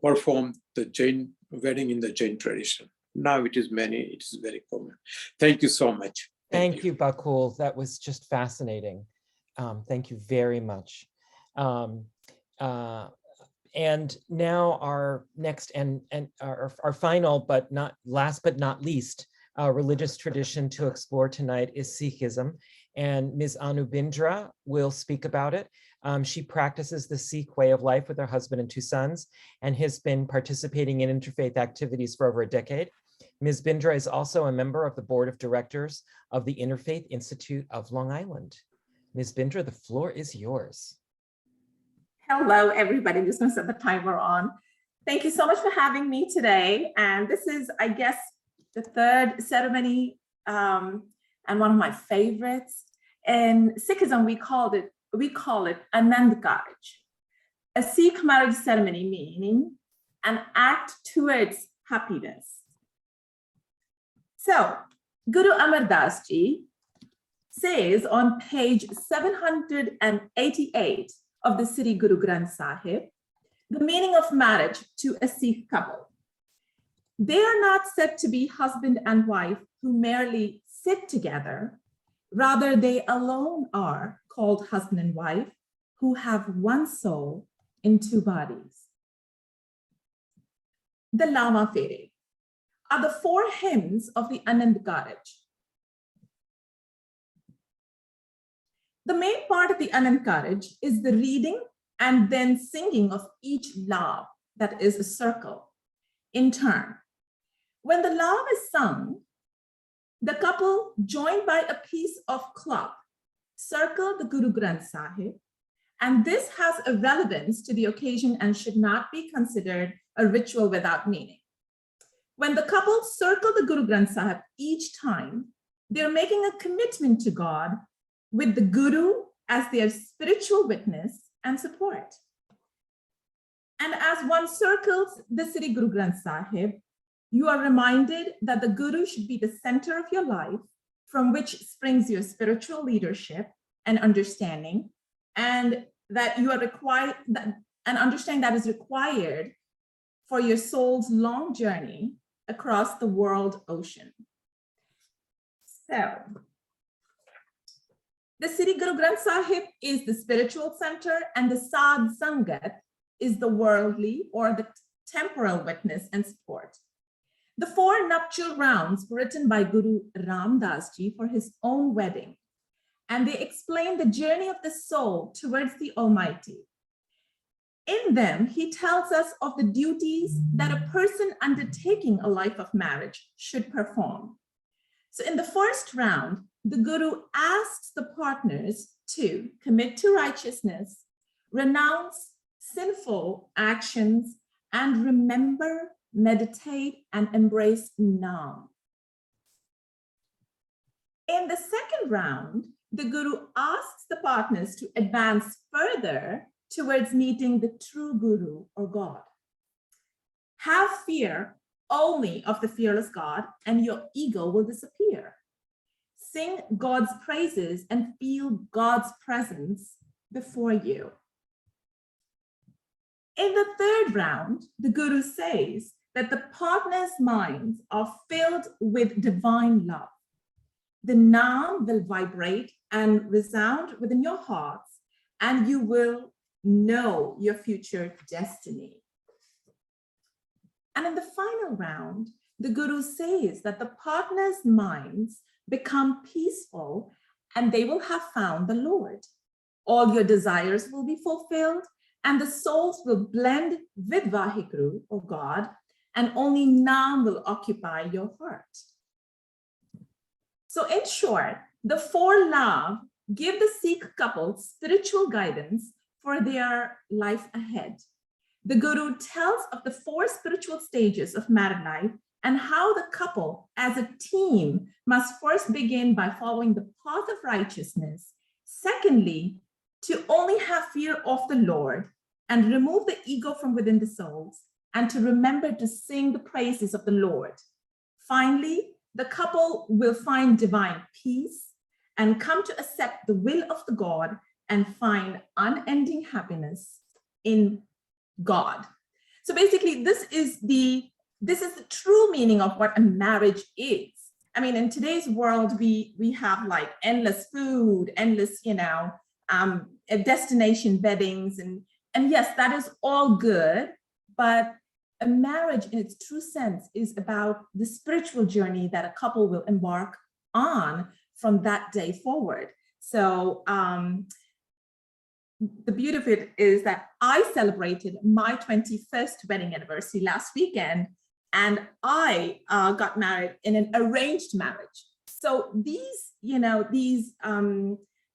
performed the Jain wedding in the Jain tradition. Now it is very common. Thank you so much. Thank you, Bakul. That was just fascinating. Thank you very much. And now our next and our final, but not last but not least, religious tradition to explore tonight is Sikhism. And Ms. Anu Bindra will speak about it. She practices the Sikh way of life with her husband and 2 sons, and has been participating in interfaith activities for over a decade. Ms. Bindra is also a member of the board of directors of the Interfaith Institute of Long Island. Ms. Bindra, the floor is yours. Hello, everybody. I'm just going to set the timer on. Thank you so much for having me today. And this is, I guess, the 3rd ceremony and one of my favorites. In Sikhism, we call it Anand Karaj, a Sikh marriage ceremony, meaning an act towards happiness. So, Guru Amar Das Ji says on page 788 of the Sri Guru Granth Sahib, the meaning of marriage to a Sikh couple. They are not said to be husband and wife who merely sit together. Rather, they alone are called husband and wife who have one soul in 2 bodies. The Lama Fere are the 4 hymns of the Anand Karaj. The main part of the Anand Karaj is the reading and then singing of each lav, that is a circle, in turn. When the lav is sung, the couple, joined by a piece of cloth, circle the Guru Granth Sahib, and this has a relevance to the occasion and should not be considered a ritual without meaning. When the couple circle the Guru Granth Sahib each time, they're making a commitment to God with the Guru as their spiritual witness and support. And as one circles the Sri Guru Granth Sahib, you are reminded that the Guru should be the center of your life, from which springs your spiritual leadership and understanding, and that you are required, and understanding that is required for your soul's long journey across the world ocean. So, the Sri Guru Granth Sahib is the spiritual center, and the Sadh Sangat is the worldly or the temporal witness and support. The 4 nuptial rounds were written by Guru Ram Das Ji for his own wedding, and they explain the journey of the soul towards the Almighty. In them, he tells us of the duties that a person undertaking a life of marriage should perform. So in the first round, the Guru asks the partners to commit to righteousness, renounce sinful actions, and remember, meditate, and embrace Nam. In the second round, the Guru asks the partners to advance further towards meeting the true Guru or God. Have fear only of the fearless God, and your ego will disappear. Sing God's praises and feel God's presence before you. In the third round, the Guru says that the partners' minds are filled with divine love. the Naam will vibrate and resound within your hearts, and you will know your future destiny. And in the final round, the Guru says that the partners' minds become peaceful and they will have found the Lord. All your desires will be fulfilled and the souls will blend with Vaheguru, or God, and only Naam will occupy your heart. So in short, the 4 Love give the Sikh couple spiritual guidance for their life ahead. The Guru tells of the 4 spiritual stages of married life and how the couple as a team must first begin by following the path of righteousness. Secondly, to only have fear of the Lord and remove the ego from within the souls, and to remember to sing the praises of the Lord. Finally, the couple will find divine peace and come to accept the will of the God and find unending happiness in God. So basically, this is the true meaning of what a marriage is. I mean, in today's world, we have like endless food, endless, destination weddings, and yes, that is all good, but a marriage in its true sense is about the spiritual journey that a couple will embark on from that day forward. So the beauty of it is that I celebrated my 21st wedding anniversary last weekend, and I got married in an arranged marriage. So these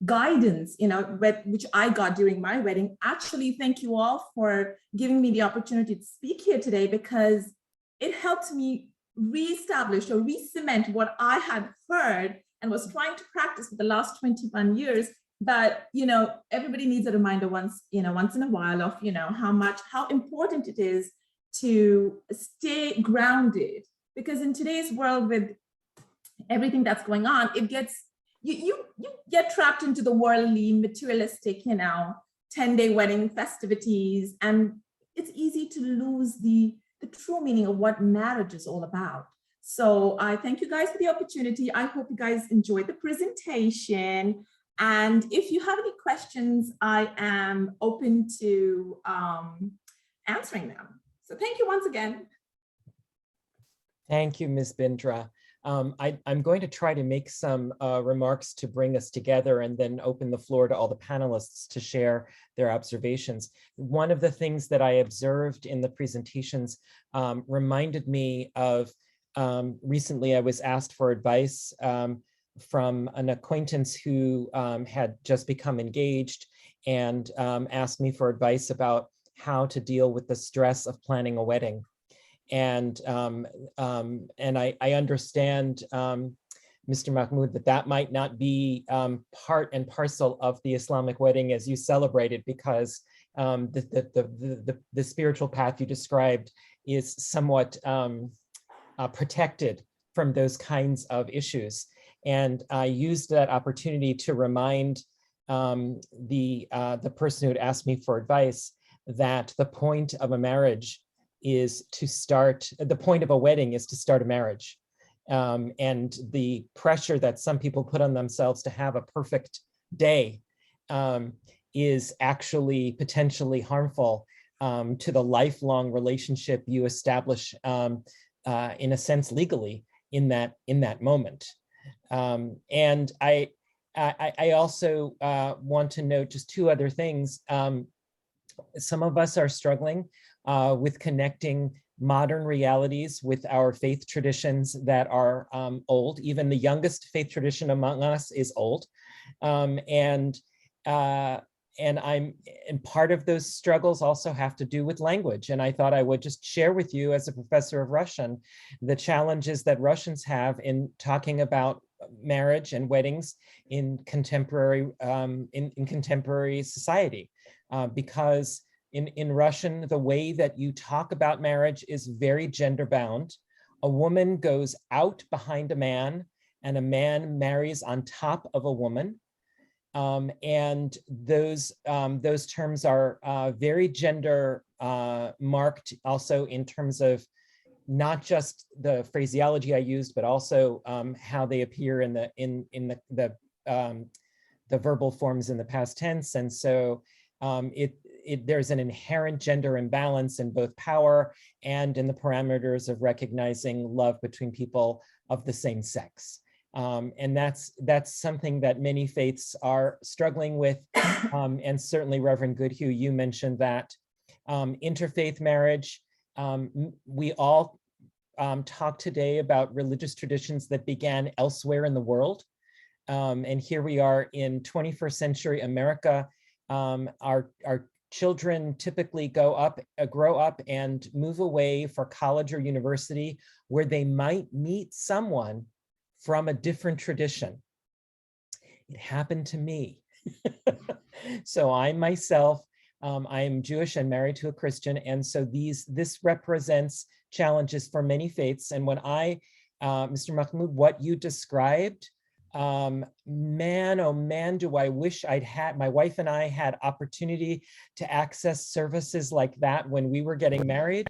guidance, which I got during my wedding, actually, thank you all for giving me the opportunity to speak here today, because it helped me reestablish or re-cement what I had heard and was trying to practice for the last 21 years. But, everybody needs a reminder once in a while of, how important it is to stay grounded, because in today's world with everything that's going on, it gets, you get trapped into the worldly, materialistic, 10-day wedding festivities, and it's easy to lose the true meaning of what marriage is all about. So I thank you guys for the opportunity. I hope you guys enjoyed the presentation. And if you have any questions, I am open to answering them. So thank you once again. Thank you, Ms. Bindra. I'm going to try to make some remarks to bring us together and then open the floor to all the panelists to share their observations. One of the things that I observed in the presentations reminded me of recently I was asked for advice from an acquaintance who had just become engaged and asked me for advice about how to deal with the stress of planning a wedding. And I understand, Mr. Mahmood, that might not be part and parcel of the Islamic wedding as you celebrate it, because the spiritual path you described is somewhat protected from those kinds of issues. And I used that opportunity to remind the person who had asked me for advice that the point of a marriage is to start, the point of a wedding is to start a marriage. And the pressure that some people put on themselves to have a perfect day is actually potentially harmful to the lifelong relationship you establish in a sense legally in that moment. And I also want to note just 2 other things. Some of us are struggling with connecting modern realities with our faith traditions that are old. Even the youngest faith tradition among us is old. And part of those struggles also have to do with language. And I thought I would just share with you, as a professor of Russian, the challenges that Russians have in talking about marriage and weddings in contemporary contemporary society, because in Russian, the way that you talk about marriage is very gender bound. A woman goes out behind a man, and a man marries on top of a woman. And those terms are very gender marked, also in terms of not just the phraseology I used, but also how they appear in the verbal forms in the past tense. And so there's an inherent gender imbalance in both power and in the parameters of recognizing love between people of the same sex. And that's something that many faiths are struggling with. And certainly Reverend Goodhue, you mentioned that. Interfaith marriage, we all talk today about religious traditions that began elsewhere in the world. And here we are in 21st century America. Our children typically grow up and move away for college or university where they might meet someone from a different tradition. It happened to me. So I myself, I am Jewish and married to a Christian. And so this represents challenges for many faiths. And when Mr. Mahmoud, what you described, man, oh man, do I wish my wife and I had opportunity to access services like that when we were getting married.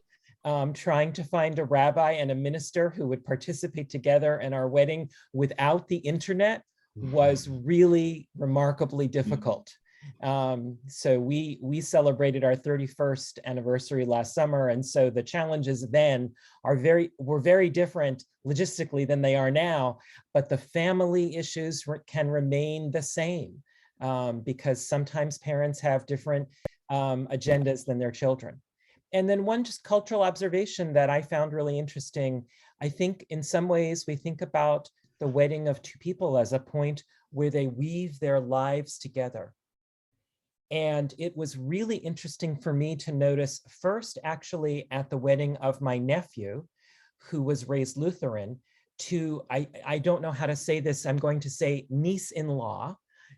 Trying to find a rabbi and a minister who would participate together in our wedding without the internet was really remarkably difficult. So we celebrated our 31st anniversary last summer. And so the challenges then were very different logistically than they are now, but the family issues can remain the same because sometimes parents have different agendas than their children. And then one just cultural observation that I found really interesting, I think in some ways we think about the wedding of two people as a point where they weave their lives together. And it was really interesting for me to notice first actually at the wedding of my nephew, who was raised Lutheran, to, I don't know how to say this, I'm going to say niece-in-law,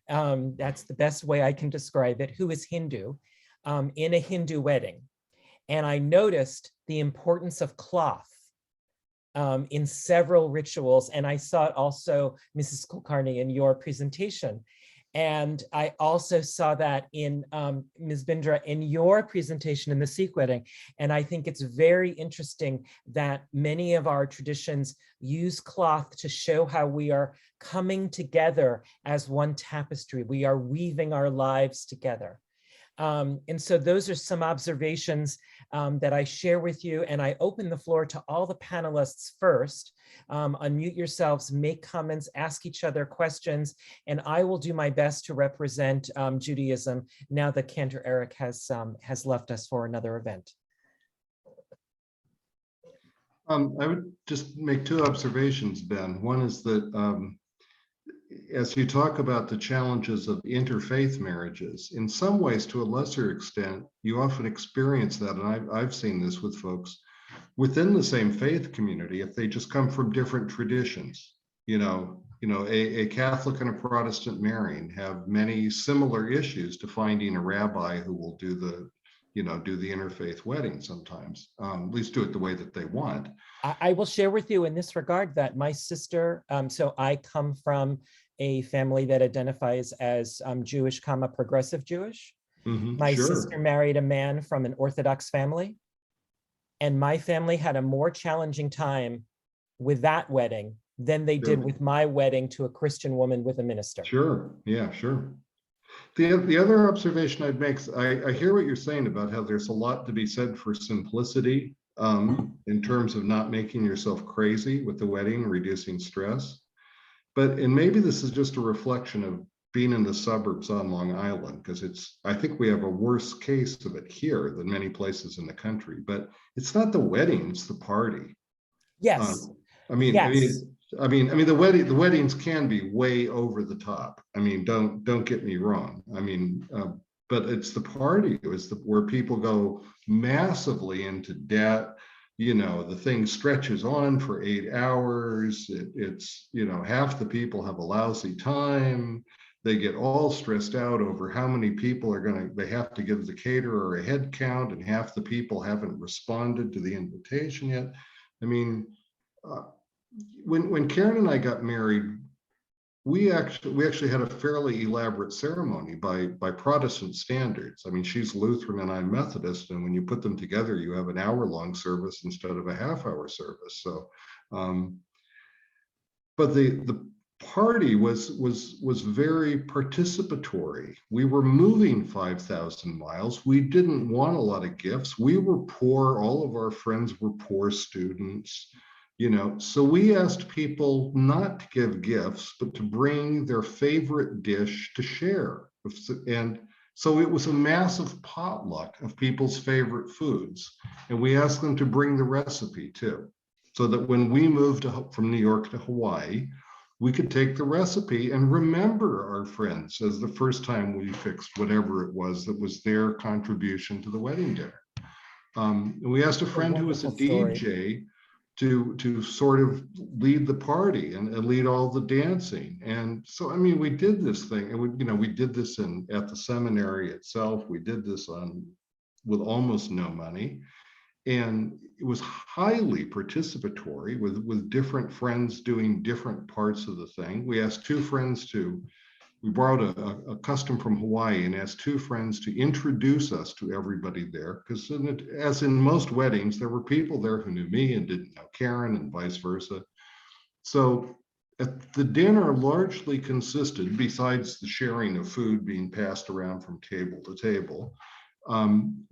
that's the best way I can describe it, who is Hindu, in a Hindu wedding. And I noticed the importance of cloth in several rituals. And I saw it also, Mrs. Kulkarni, in your presentation. And I also saw that in Ms. Bindra, in your presentation in the Sikh wedding. And I think it's very interesting that many of our traditions use cloth to show how we are coming together as one tapestry. We are weaving our lives together. And so those are some observations that I share with you, and I open the floor to all the panelists first. Unmute yourselves, make comments, ask each other questions, and I will do my best to represent Judaism now that Cantor Eric has left us for another event. I would just make two observations, Ben. One is that as you talk about the challenges of interfaith marriages, in some ways, to a lesser extent, you often experience that, and I've seen this with folks within the same faith community, if they just come from different traditions. A Catholic and a Protestant marrying have many similar issues to finding a rabbi who will do the interfaith wedding sometimes, at least do it the way that they want. I will share with you in this regard that my sister, so I come from a family that identifies as Jewish, progressive Jewish. My sister married a man from an Orthodox family, and my family had a more challenging time with that wedding than they did with my wedding to a Christian woman with a minister. Sure, yeah, sure. The other observation I'd make, I hear what you're saying about how there's a lot to be said for simplicity in terms of not making yourself crazy with the wedding, reducing stress. And maybe this is just a reflection of being in the suburbs on Long Island, because I think we have a worse case of it here than many places in the country, but it's not the wedding, it's the party. Yes. The weddings can be way over the top. Don't get me wrong. But it's the party. Where people go massively into debt. The thing stretches on for 8 hours. It's half the people have a lousy time. They get all stressed out over how many people they have to give the caterer a head count, and half the people haven't responded to the invitation yet. When Karen and I got married, we actually had a fairly elaborate ceremony by Protestant standards. I mean, she's Lutheran and I'm Methodist, and when you put them together, you have an hour-long service instead of a half-hour service. So, but the party was very participatory. We were moving 5,000 miles. We didn't want a lot of gifts. We were poor. All of our friends were poor students. You know, so we asked people not to give gifts, but to bring their favorite dish to share. And so it was a massive potluck of people's favorite foods. And we asked them to bring the recipe too, so that when we moved from New York to Hawaii, we could take the recipe and remember our friends as the first time we fixed whatever it was that was their contribution to the wedding dinner. And we asked a friend who was a DJ to sort of lead the party and lead all the dancing. And so, I mean, we did this thing, and we did this at the seminary itself. We did this with almost no money. And it was highly participatory with different friends doing different parts of the thing. We asked two friends we borrowed a custom from Hawaii and asked two friends to introduce us to everybody there. Because as in most weddings, there were people there who knew me and didn't know Karen and vice versa. So the dinner largely consisted, besides the sharing of food being passed around from table to table,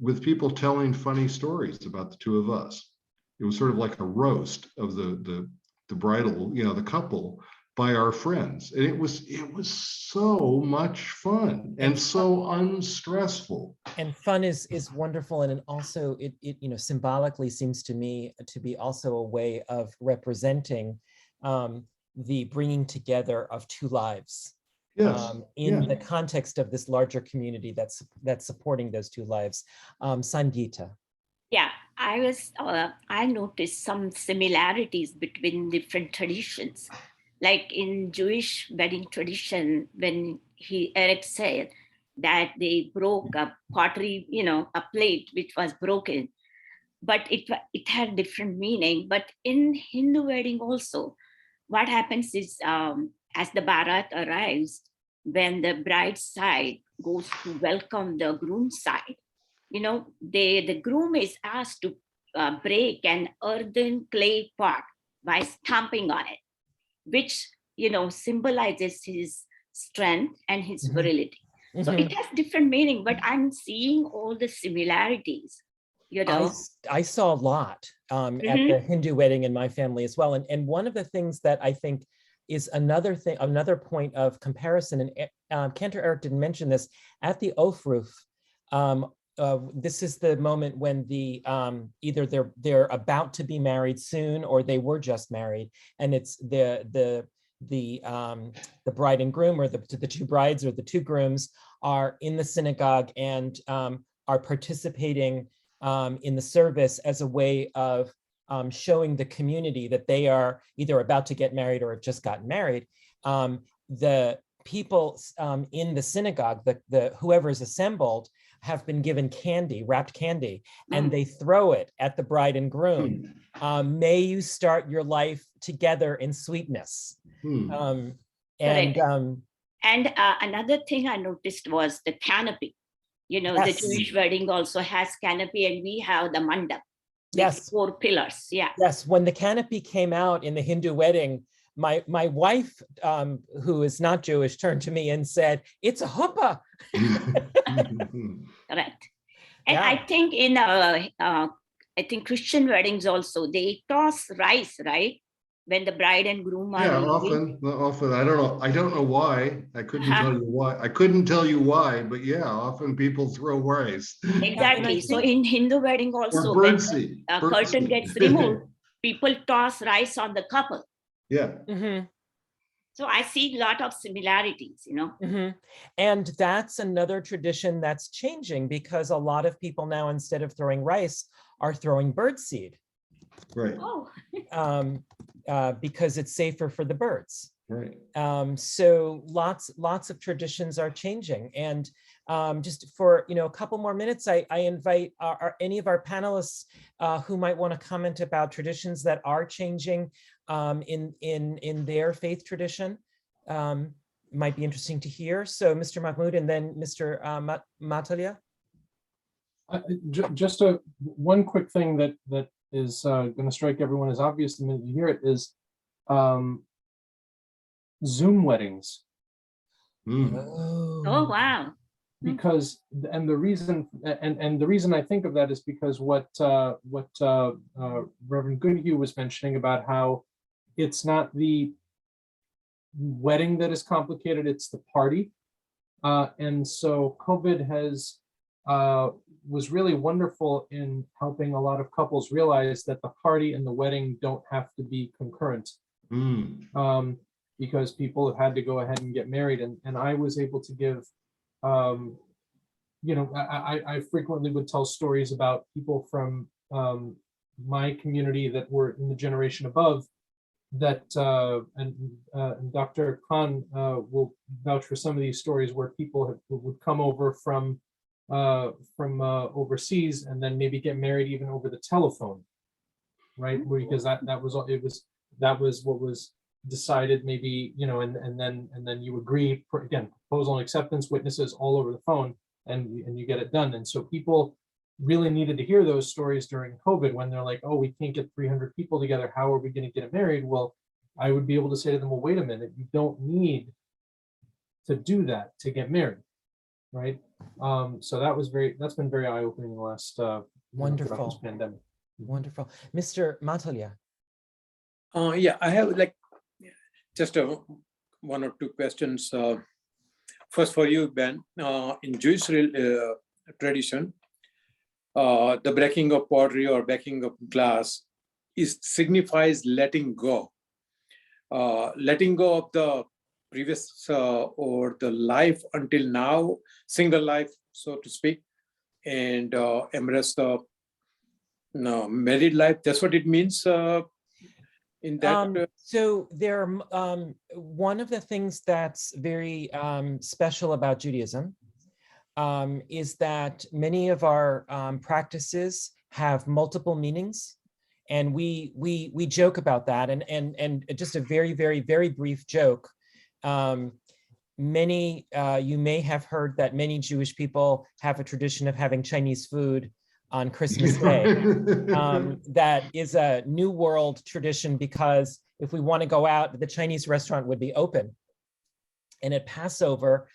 with people telling funny stories about the two of us. It was sort of like a roast of the bridal, the couple, by our friends. And it was so much fun and so unstressful. And fun is wonderful. And also it symbolically seems to me to be also a way of representing the bringing together of two lives. Yes. In the context of this larger community that's supporting those two lives. Sangeeta. Yeah, I noticed some similarities between different traditions. Like in Jewish wedding tradition, when Eric said that they broke a pottery, a plate which was broken, but it had different meaning. But in Hindu wedding also, what happens is as the Bharat arrives, when the bride's side goes to welcome the groom's side, the groom is asked to break an earthen clay pot by stamping on it, which, symbolizes his strength and his virility. So it has different meaning, but I'm seeing all the similarities, I saw a lot at the Hindu wedding in my family as well. And one of the things that I think is another point of comparison, and Cantor Eric didn't mention this, at the Ofruf, this is the moment when either they're about to be married soon or they were just married, and it's the bride and groom, or the two brides or the two grooms, are in the synagogue and are participating in the service as a way of showing the community that they are either about to get married or have just gotten married. The people in the synagogue, whoever is assembled, have been given candy, wrapped candy, and they throw it at the bride and groom. May you start your life together in sweetness. And another thing I noticed was the canopy. The Jewish wedding also has canopy, and we have the mandap. Yes. 4 pillars. Yeah. Yes. When the canopy came out in the Hindu wedding, my wife, who is not Jewish, turned to me and said, "It's a huppah." Correct. And I think Christian weddings also, they toss rice, right? When the bride and groom are often. I don't know why. I couldn't tell you why, but often people throw rice. Exactly. So in Hindu wedding also, or birdseed. When the curtain gets removed, people toss rice on the couple. Yeah. So I see a lot of similarities, And that's another tradition that's changing, because a lot of people now, instead of throwing rice, are throwing birdseed. Right. Oh. Because it's safer for the birds. Right. So lots of traditions are changing. And just for a couple more minutes, I invite any of our panelists who might want to comment about traditions that are changing in their faith tradition. might be interesting to hear. So Mr. Mahmood and then Mr. Matalia. Just one quick thing that is going to strike everyone as obvious the minute you hear it is Zoom weddings. Oh, wow. Because and the reason I think of that is because what Reverend Goodhue was mentioning about how it's not the wedding that is complicated, it's the party, and so COVID has was really wonderful in helping a lot of couples realize that the party and the wedding don't have to be concurrent, because people have had to go ahead and get married, and I was able to give you know, I frequently would tell stories about people from my community that were in the generation above that, and Dr. Khan will vouch for some of these stories where people would come over from overseas and then maybe get married even over the telephone, right? Because that was what was decided, maybe, you know, and then you agree for, again, proposal and acceptance, witnesses all over the phone, and you get it done. And so people really needed to hear those stories during COVID when they're like, oh, we can't get 300 people together, how are we going to get married? Well, I would be able to say to them, well, wait a minute, you don't need to do that to get married, right? So that's been very eye-opening in the last Wonderful. this pandemic. Wonderful. Mr. Matalia. Yeah, I have like just one or two questions. First for you, Ben. In Jewish tradition, the breaking of pottery or breaking of glass signifies letting go of the previous or the life until now, single life, so to speak, and embrace the married life. That's what it means. In that, so there, one of the things that's very special about Judaism is that many of our practices have multiple meanings, and we joke about that. And just a very, very, very brief joke. Many you may have heard that many Jewish people have a tradition of having Chinese food on Christmas Day. That is a New World tradition, because if we want to go out, the Chinese restaurant would be open. And at Passover,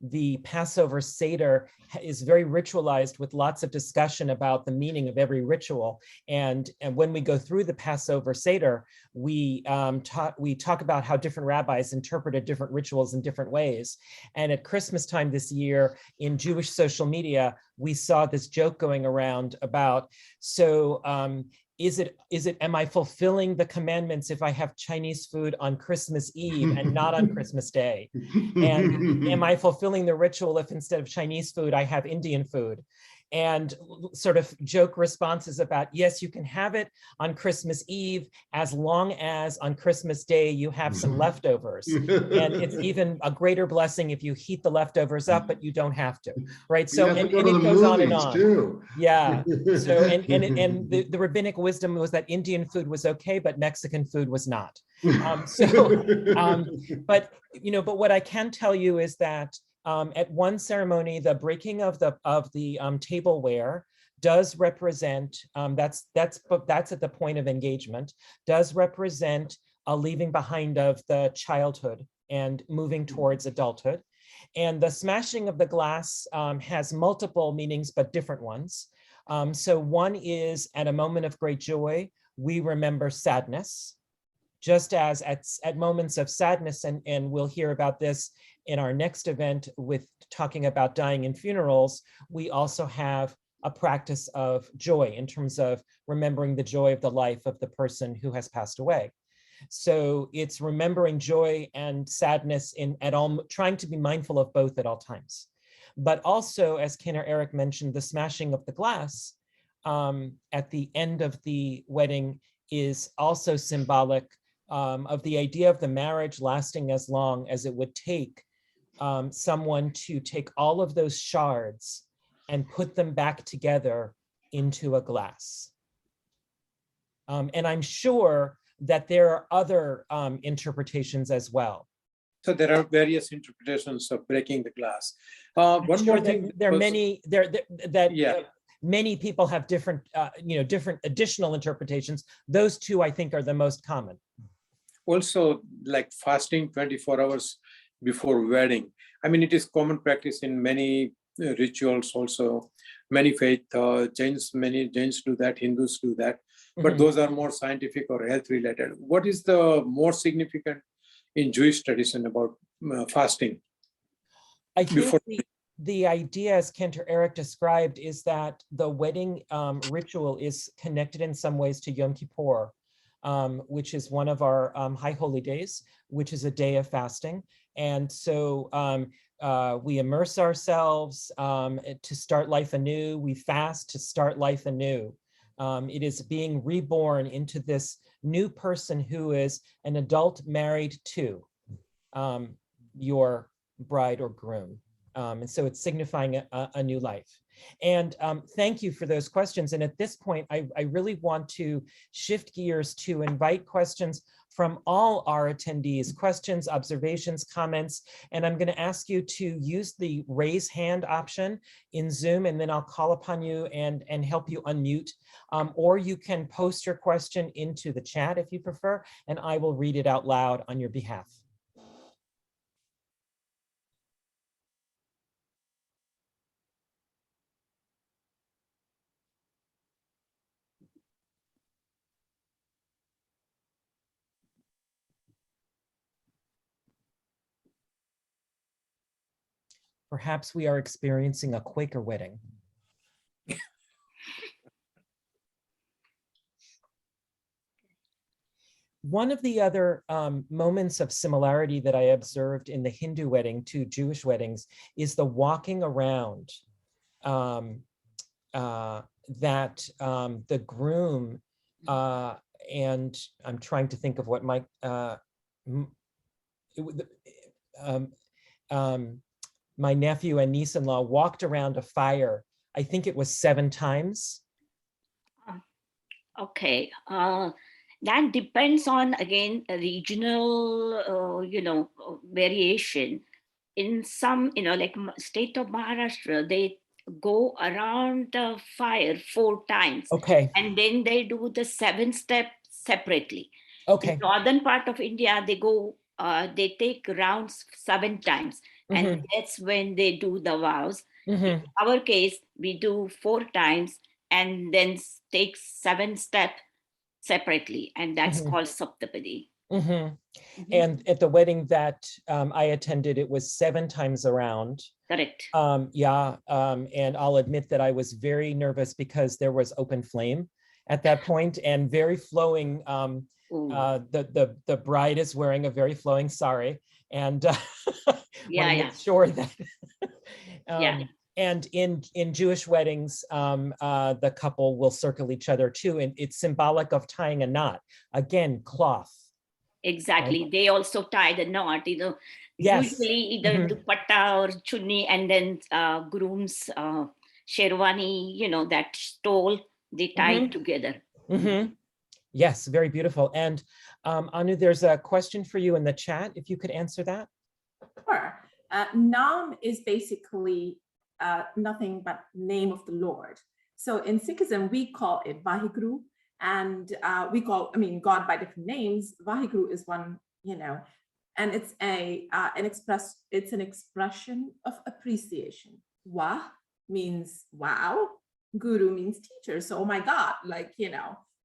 the Passover Seder is very ritualized with lots of discussion about the meaning of every ritual. And when we go through the Passover Seder, we talk about how different rabbis interpreted different rituals in different ways. And at Christmas time this year, in Jewish social media, we saw this joke going around about, so am I fulfilling the commandments if I have Chinese food on Christmas Eve and not on Christmas Day? And am I fulfilling the ritual if instead of Chinese food, I have Indian food? And sort of joke responses about, yes, you can have it on Christmas Eve as long as on Christmas Day you have some leftovers. And it's even a greater blessing if you heat the leftovers up, but you don't have to, right? So, and it goes on and on. Too. Yeah. So, and the rabbinic wisdom was that Indian food was okay, but Mexican food was not. But what I can tell you is that at one ceremony, the breaking of the tableware does represent, that's at the point of engagement, does represent a leaving behind of the childhood and moving towards adulthood. And the smashing of the glass has multiple meanings, but different ones. So one is, at a moment of great joy, we remember sadness, just as at moments of sadness, and we'll hear about this in our next event with talking about dying and funerals, we also have a practice of joy in terms of remembering the joy of the life of the person who has passed away. So it's remembering joy and sadness trying to be mindful of both at all times. But also, as Kenner Eric mentioned, the smashing of the glass at the end of the wedding is also symbolic of the idea of the marriage lasting as long as it would take someone to take all of those shards and put them back together into a glass. And I'm sure that there are other interpretations as well. So there are various interpretations of breaking the glass. One Sure, more thing. there are many that Yeah. many people have different different additional interpretations. Those two I think are the most common. Also, like fasting 24 hours before wedding. I mean, it is common practice in many rituals also. Many faith, many Jains do that, Hindus do that, but Mhm. those are more scientific or health related. What is the more significant in Jewish tradition about fasting? I think Before- the idea, as Cantor Eric described, is that the wedding ritual is connected in some ways to Yom Kippur, which is one of our high holy days, which is a day of fasting. And so we immerse ourselves to start life anew. We fast to start life anew. It is being reborn into this new person who is an adult married to your bride or groom. And so it's signifying a new life. And thank you for those questions. And at this point, I really want to shift gears to invite questions from all our attendees, questions, observations, comments. And I'm going to ask you to use the raise hand option in Zoom, and then I'll call upon you and help you unmute. Or you can post your question into the chat if you prefer, and I will read it out loud on your behalf. Perhaps we are experiencing a Quaker wedding. One of the other moments of similarity that I observed in the Hindu wedding to Jewish weddings is the walking around that the groom, and I'm trying to think of what my, my nephew and niece-in-law walked around a fire. I think it was 7 times. Okay, that depends on, again, a regional, variation. In some, like state of Maharashtra, they go around the fire 4 times. Okay. And then they do the 7 steps separately. Okay. In northern part of India, they go, they take rounds 7 times. Mm-hmm. And that's when they do the vows. Mm-hmm. In our case, we do 4 times and then take 7 steps separately. And that's Mm-hmm. called Saptapadi. Mm-hmm. Mm-hmm. And at the wedding that I attended, it was 7 times around. Correct. And I'll admit that I was very nervous because there was open flame at that point and very flowing. The bride is wearing a very flowing sari, and want to make sure that. And in Jewish weddings, the couple will circle each other too, and it's symbolic of tying a knot. Again, cloth. Exactly. Right? They also tie the knot, Yes. Usually either dupatta or chunni, and then groom's sherwani, that stole, they tie it together. Mm-hmm. Yes, very beautiful. And Anu, there's a question for you in the chat, if you could answer that. Sure. Naam is basically nothing but name of the Lord. So in Sikhism, we call it Vaheguru, and we call, God by different names. Vaheguru is one, and it's an expression of appreciation. Wah means wow, guru means teacher. So, oh my God,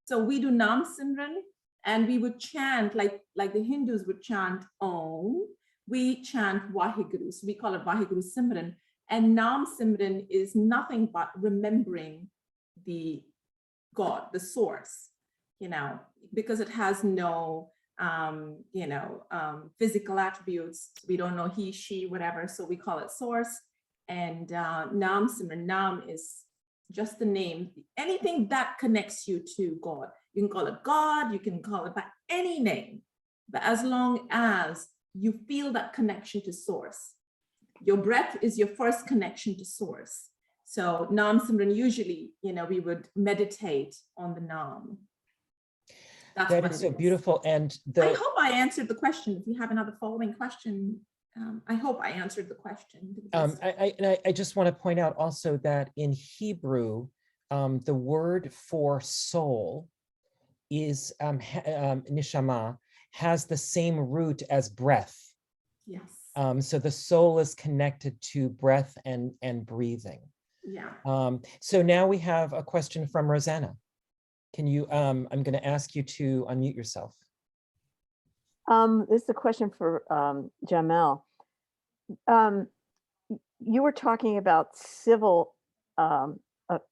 so we do Nam Simran, and we would chant like the Hindus would chant Om. We chant Vaheguru, so we call it Vaheguru Simran. And Nam Simran is nothing but remembering the God, the source, because it has no, physical attributes. We don't know he, she, whatever. So we call it source. And Nam Simran, Nam is just the name, anything that connects you to God. You can call it God, you can call it by any name, but as long as you feel that connection to source. Your breath is your first connection to source. So Nam Simran, usually, we would meditate on the Nam. That's That what is it so beautiful. And I the hope I answered the question. If you have another following question, I hope I answered the question. to the best. I just want to point out also that in Hebrew, the word for soul is neshama, has the same root as breath. Yes. So the soul is connected to breath and breathing. Yeah. So now we have a question from Rosanna. Can you, I'm going to ask you to unmute yourself. This is a question for Jamel. You were talking about civil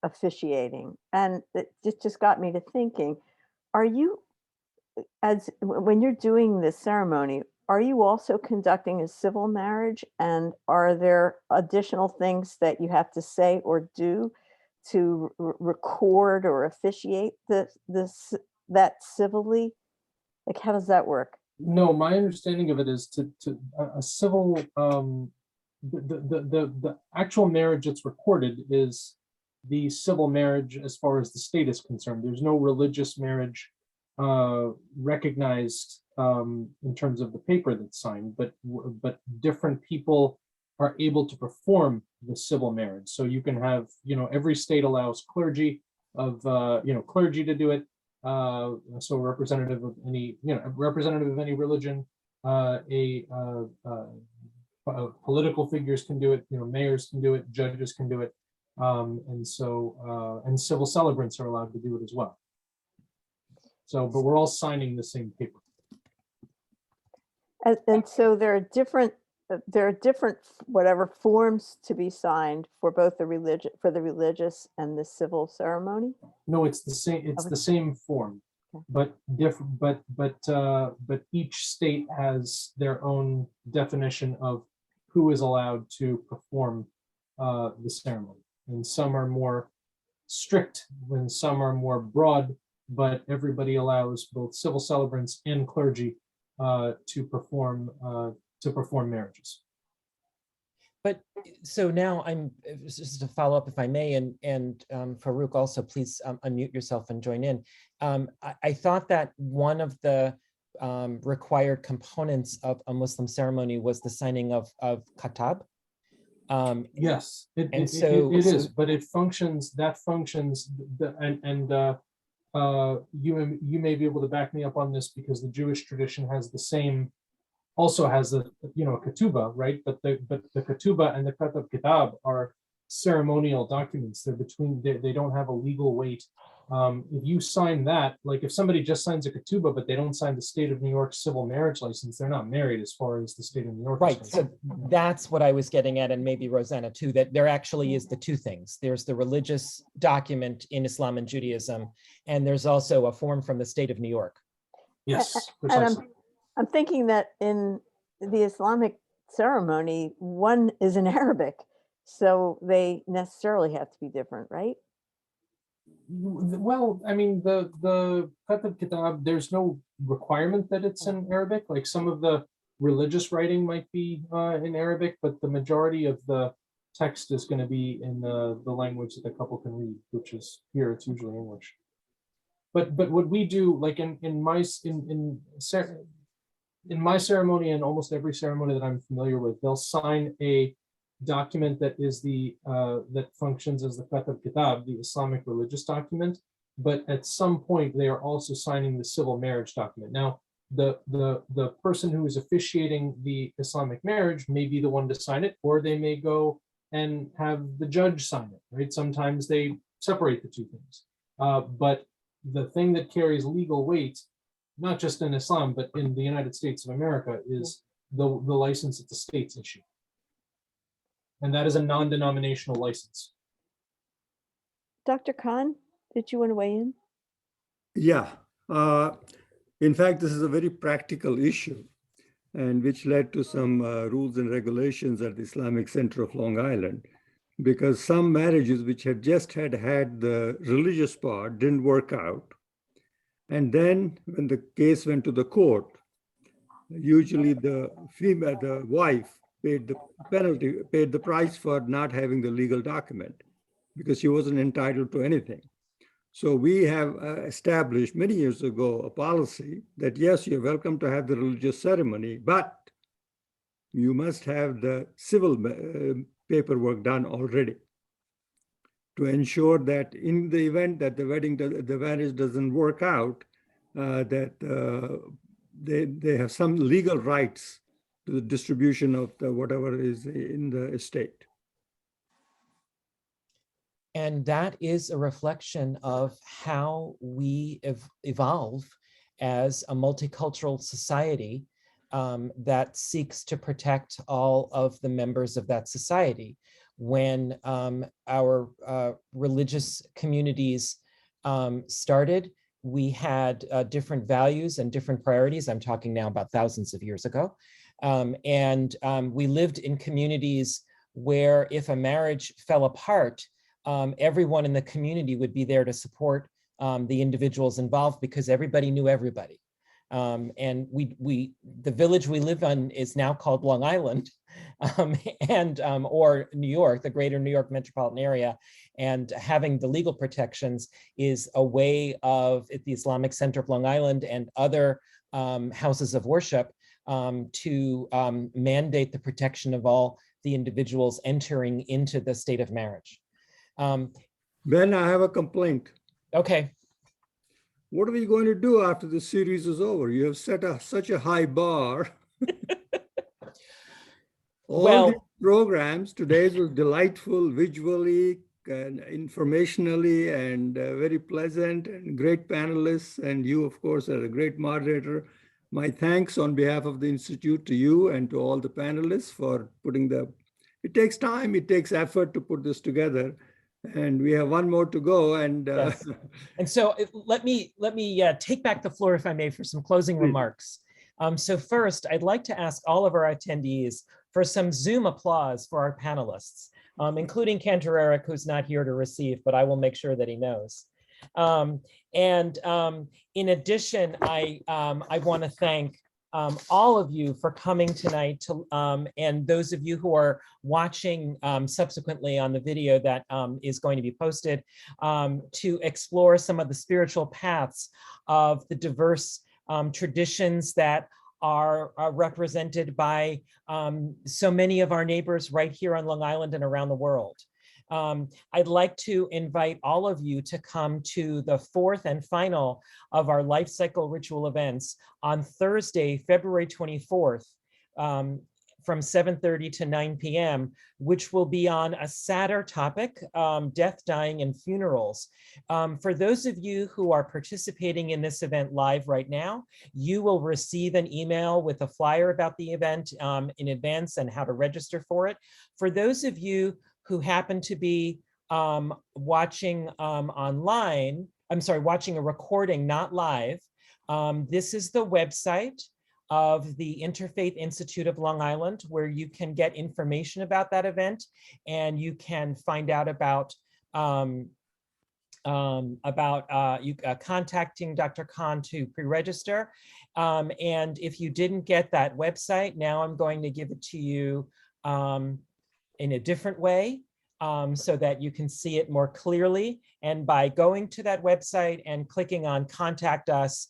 officiating, and it just got me to thinking, are you, when you're doing this ceremony, are you also conducting a civil marriage? And are there additional things that you have to say or do to record or officiate that civilly? Like, how does that work? No, my understanding of it is to a civil, the actual marriage that's recorded is the civil marriage as far as the state is concerned. There's no religious marriage recognized in terms of the paper that's signed, but different people are able to perform the civil marriage. So you can have, every state allows clergy of, clergy to do it. So representative of any, representative of any religion, political figures can do it, mayors can do it, judges can do it. And civil celebrants are allowed to do it as well. So, but we're all signing the same paper. And so there are different whatever forms to be signed for both the religious and the civil ceremony. No, it's the same. It's the same form, but different. But each state has their own definition of who is allowed to perform the ceremony, and some are more strict, when some are more broad. But everybody allows both civil celebrants and clergy to perform marriages. But so now I'm just to follow up, if I may, and Farouk also, please unmute yourself and join in. I thought that one of the required components of a Muslim ceremony was the signing of khatab. Yes, it is, but it functions. That functions, you may be able to back me up on this, because the Jewish tradition has the same. Also has a ketubah, right? But the ketubah and the katab kitab are ceremonial documents. They're they don't have a legal weight. If you sign that, like if somebody just signs a ketubah, but they don't sign the state of New York civil marriage license, they're not married as far as the state of New York. Right. So that's what I was getting at, and maybe Rosanna too, that there actually is the two things. There's the religious document in Islam and Judaism, and there's also a form from the state of New York. Yes, precisely. I'm thinking that in the Islamic ceremony, one is in Arabic, so they necessarily have to be different, right? Well, I mean, the Katab Kitab, there's no requirement that it's in Arabic. Like some of the religious writing might be in Arabic, but the majority of the text is going to be in the language that the couple can read, which is here, it's usually English. But what we do, like in my ceremony and almost every ceremony that I'm familiar with, they'll sign a document that is that functions as the Katab Kitab, the Islamic religious document. But at some point, they are also signing the civil marriage document. Now, the person who is officiating the Islamic marriage may be the one to sign it, or they may go and have the judge sign it. Right? Sometimes they separate the two things. But the thing that carries legal weight, not just in Islam, but in the United States of America, is the license that the states issue. And that is a non-denominational license. Dr. Khan, did you want to weigh in? Yeah. In fact, this is a very practical issue, and which led to some rules and regulations at the Islamic Center of Long Island, because some marriages which had just had the religious part didn't work out. And then when the case went to the court, usually the wife paid the penalty, paid the price for not having the legal document, because she wasn't entitled to anything. So we have established many years ago a policy that yes, you're welcome to have the religious ceremony, but you must have the civil paperwork done already to ensure that in the event that the marriage doesn't work out, that they have some legal rights to the distribution of whatever is in the estate. And that is a reflection of how we evolve as a multicultural society that seeks to protect all of the members of that society. When our religious communities started, we had different values and different priorities. I'm talking now about thousands of years ago. And we lived in communities where if a marriage fell apart, everyone in the community would be there to support the individuals involved because everybody knew everybody. And the village we live in is now called Long Island, or New York, the greater New York metropolitan area. And having the legal protections is a way of, at the Islamic Center of Long Island and other houses of worship, to mandate the protection of all the individuals entering into the state of marriage. Ben, I have a complaint. Okay. What are we going to do after the series is over? You have set such a high bar. All these programs, today's was delightful visually and informationally and very pleasant and great panelists. And you, of course, are a great moderator. My thanks on behalf of the Institute to you and to all the panelists for putting it takes time, it takes effort to put this together. And we have one more to go. And yes. And so let me take back the floor, if I may, for some closing remarks. So first, I'd like to ask all of our attendees for some Zoom applause for our panelists, including Cantor Eric, who's not here to receive, but I will make sure that he knows. In addition, I want to thank all of you for coming tonight, and those of you who are watching subsequently on the video that is going to be posted, to explore some of the spiritual paths of the diverse traditions that are represented by so many of our neighbors right here on Long Island and around the world. I'd like to invite all of you to come to the fourth and final of our life cycle ritual events on Thursday, February 24th, from 7:30 to 9 p.m., which will be on a sadder topic, death, dying, and funerals. For those of you who are participating in this event live right now, you will receive an email with a flyer about the event in advance and how to register for it. For those of you who happen to be watching online, watching a recording, not live, this is the website of the Interfaith Institute of Long Island, where you can get information about that event, and you can find out about contacting Dr. Khan to pre-register. And if you didn't get that website, now I'm going to give it to you in a different way, so that you can see it more clearly. And by going to that website and clicking on Contact Us,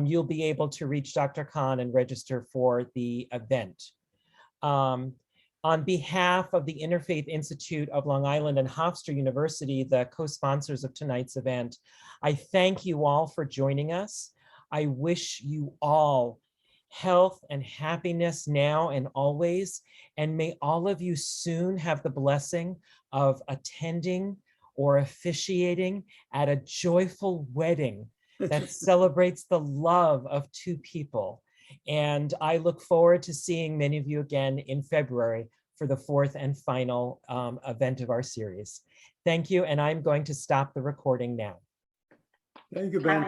you'll be able to reach Dr. Khan and register for the event. On behalf of the Interfaith Institute of Long Island and Hofstra University, the co-sponsors of tonight's event, I thank you all for joining us. I wish you all health and happiness now and always, and may all of you soon have the blessing of attending or officiating at a joyful wedding that celebrates the love of two people. And I look forward to seeing many of you again in February for the fourth and final event of our series. Thank you, and I'm going to stop the recording now. Thank you, Ben.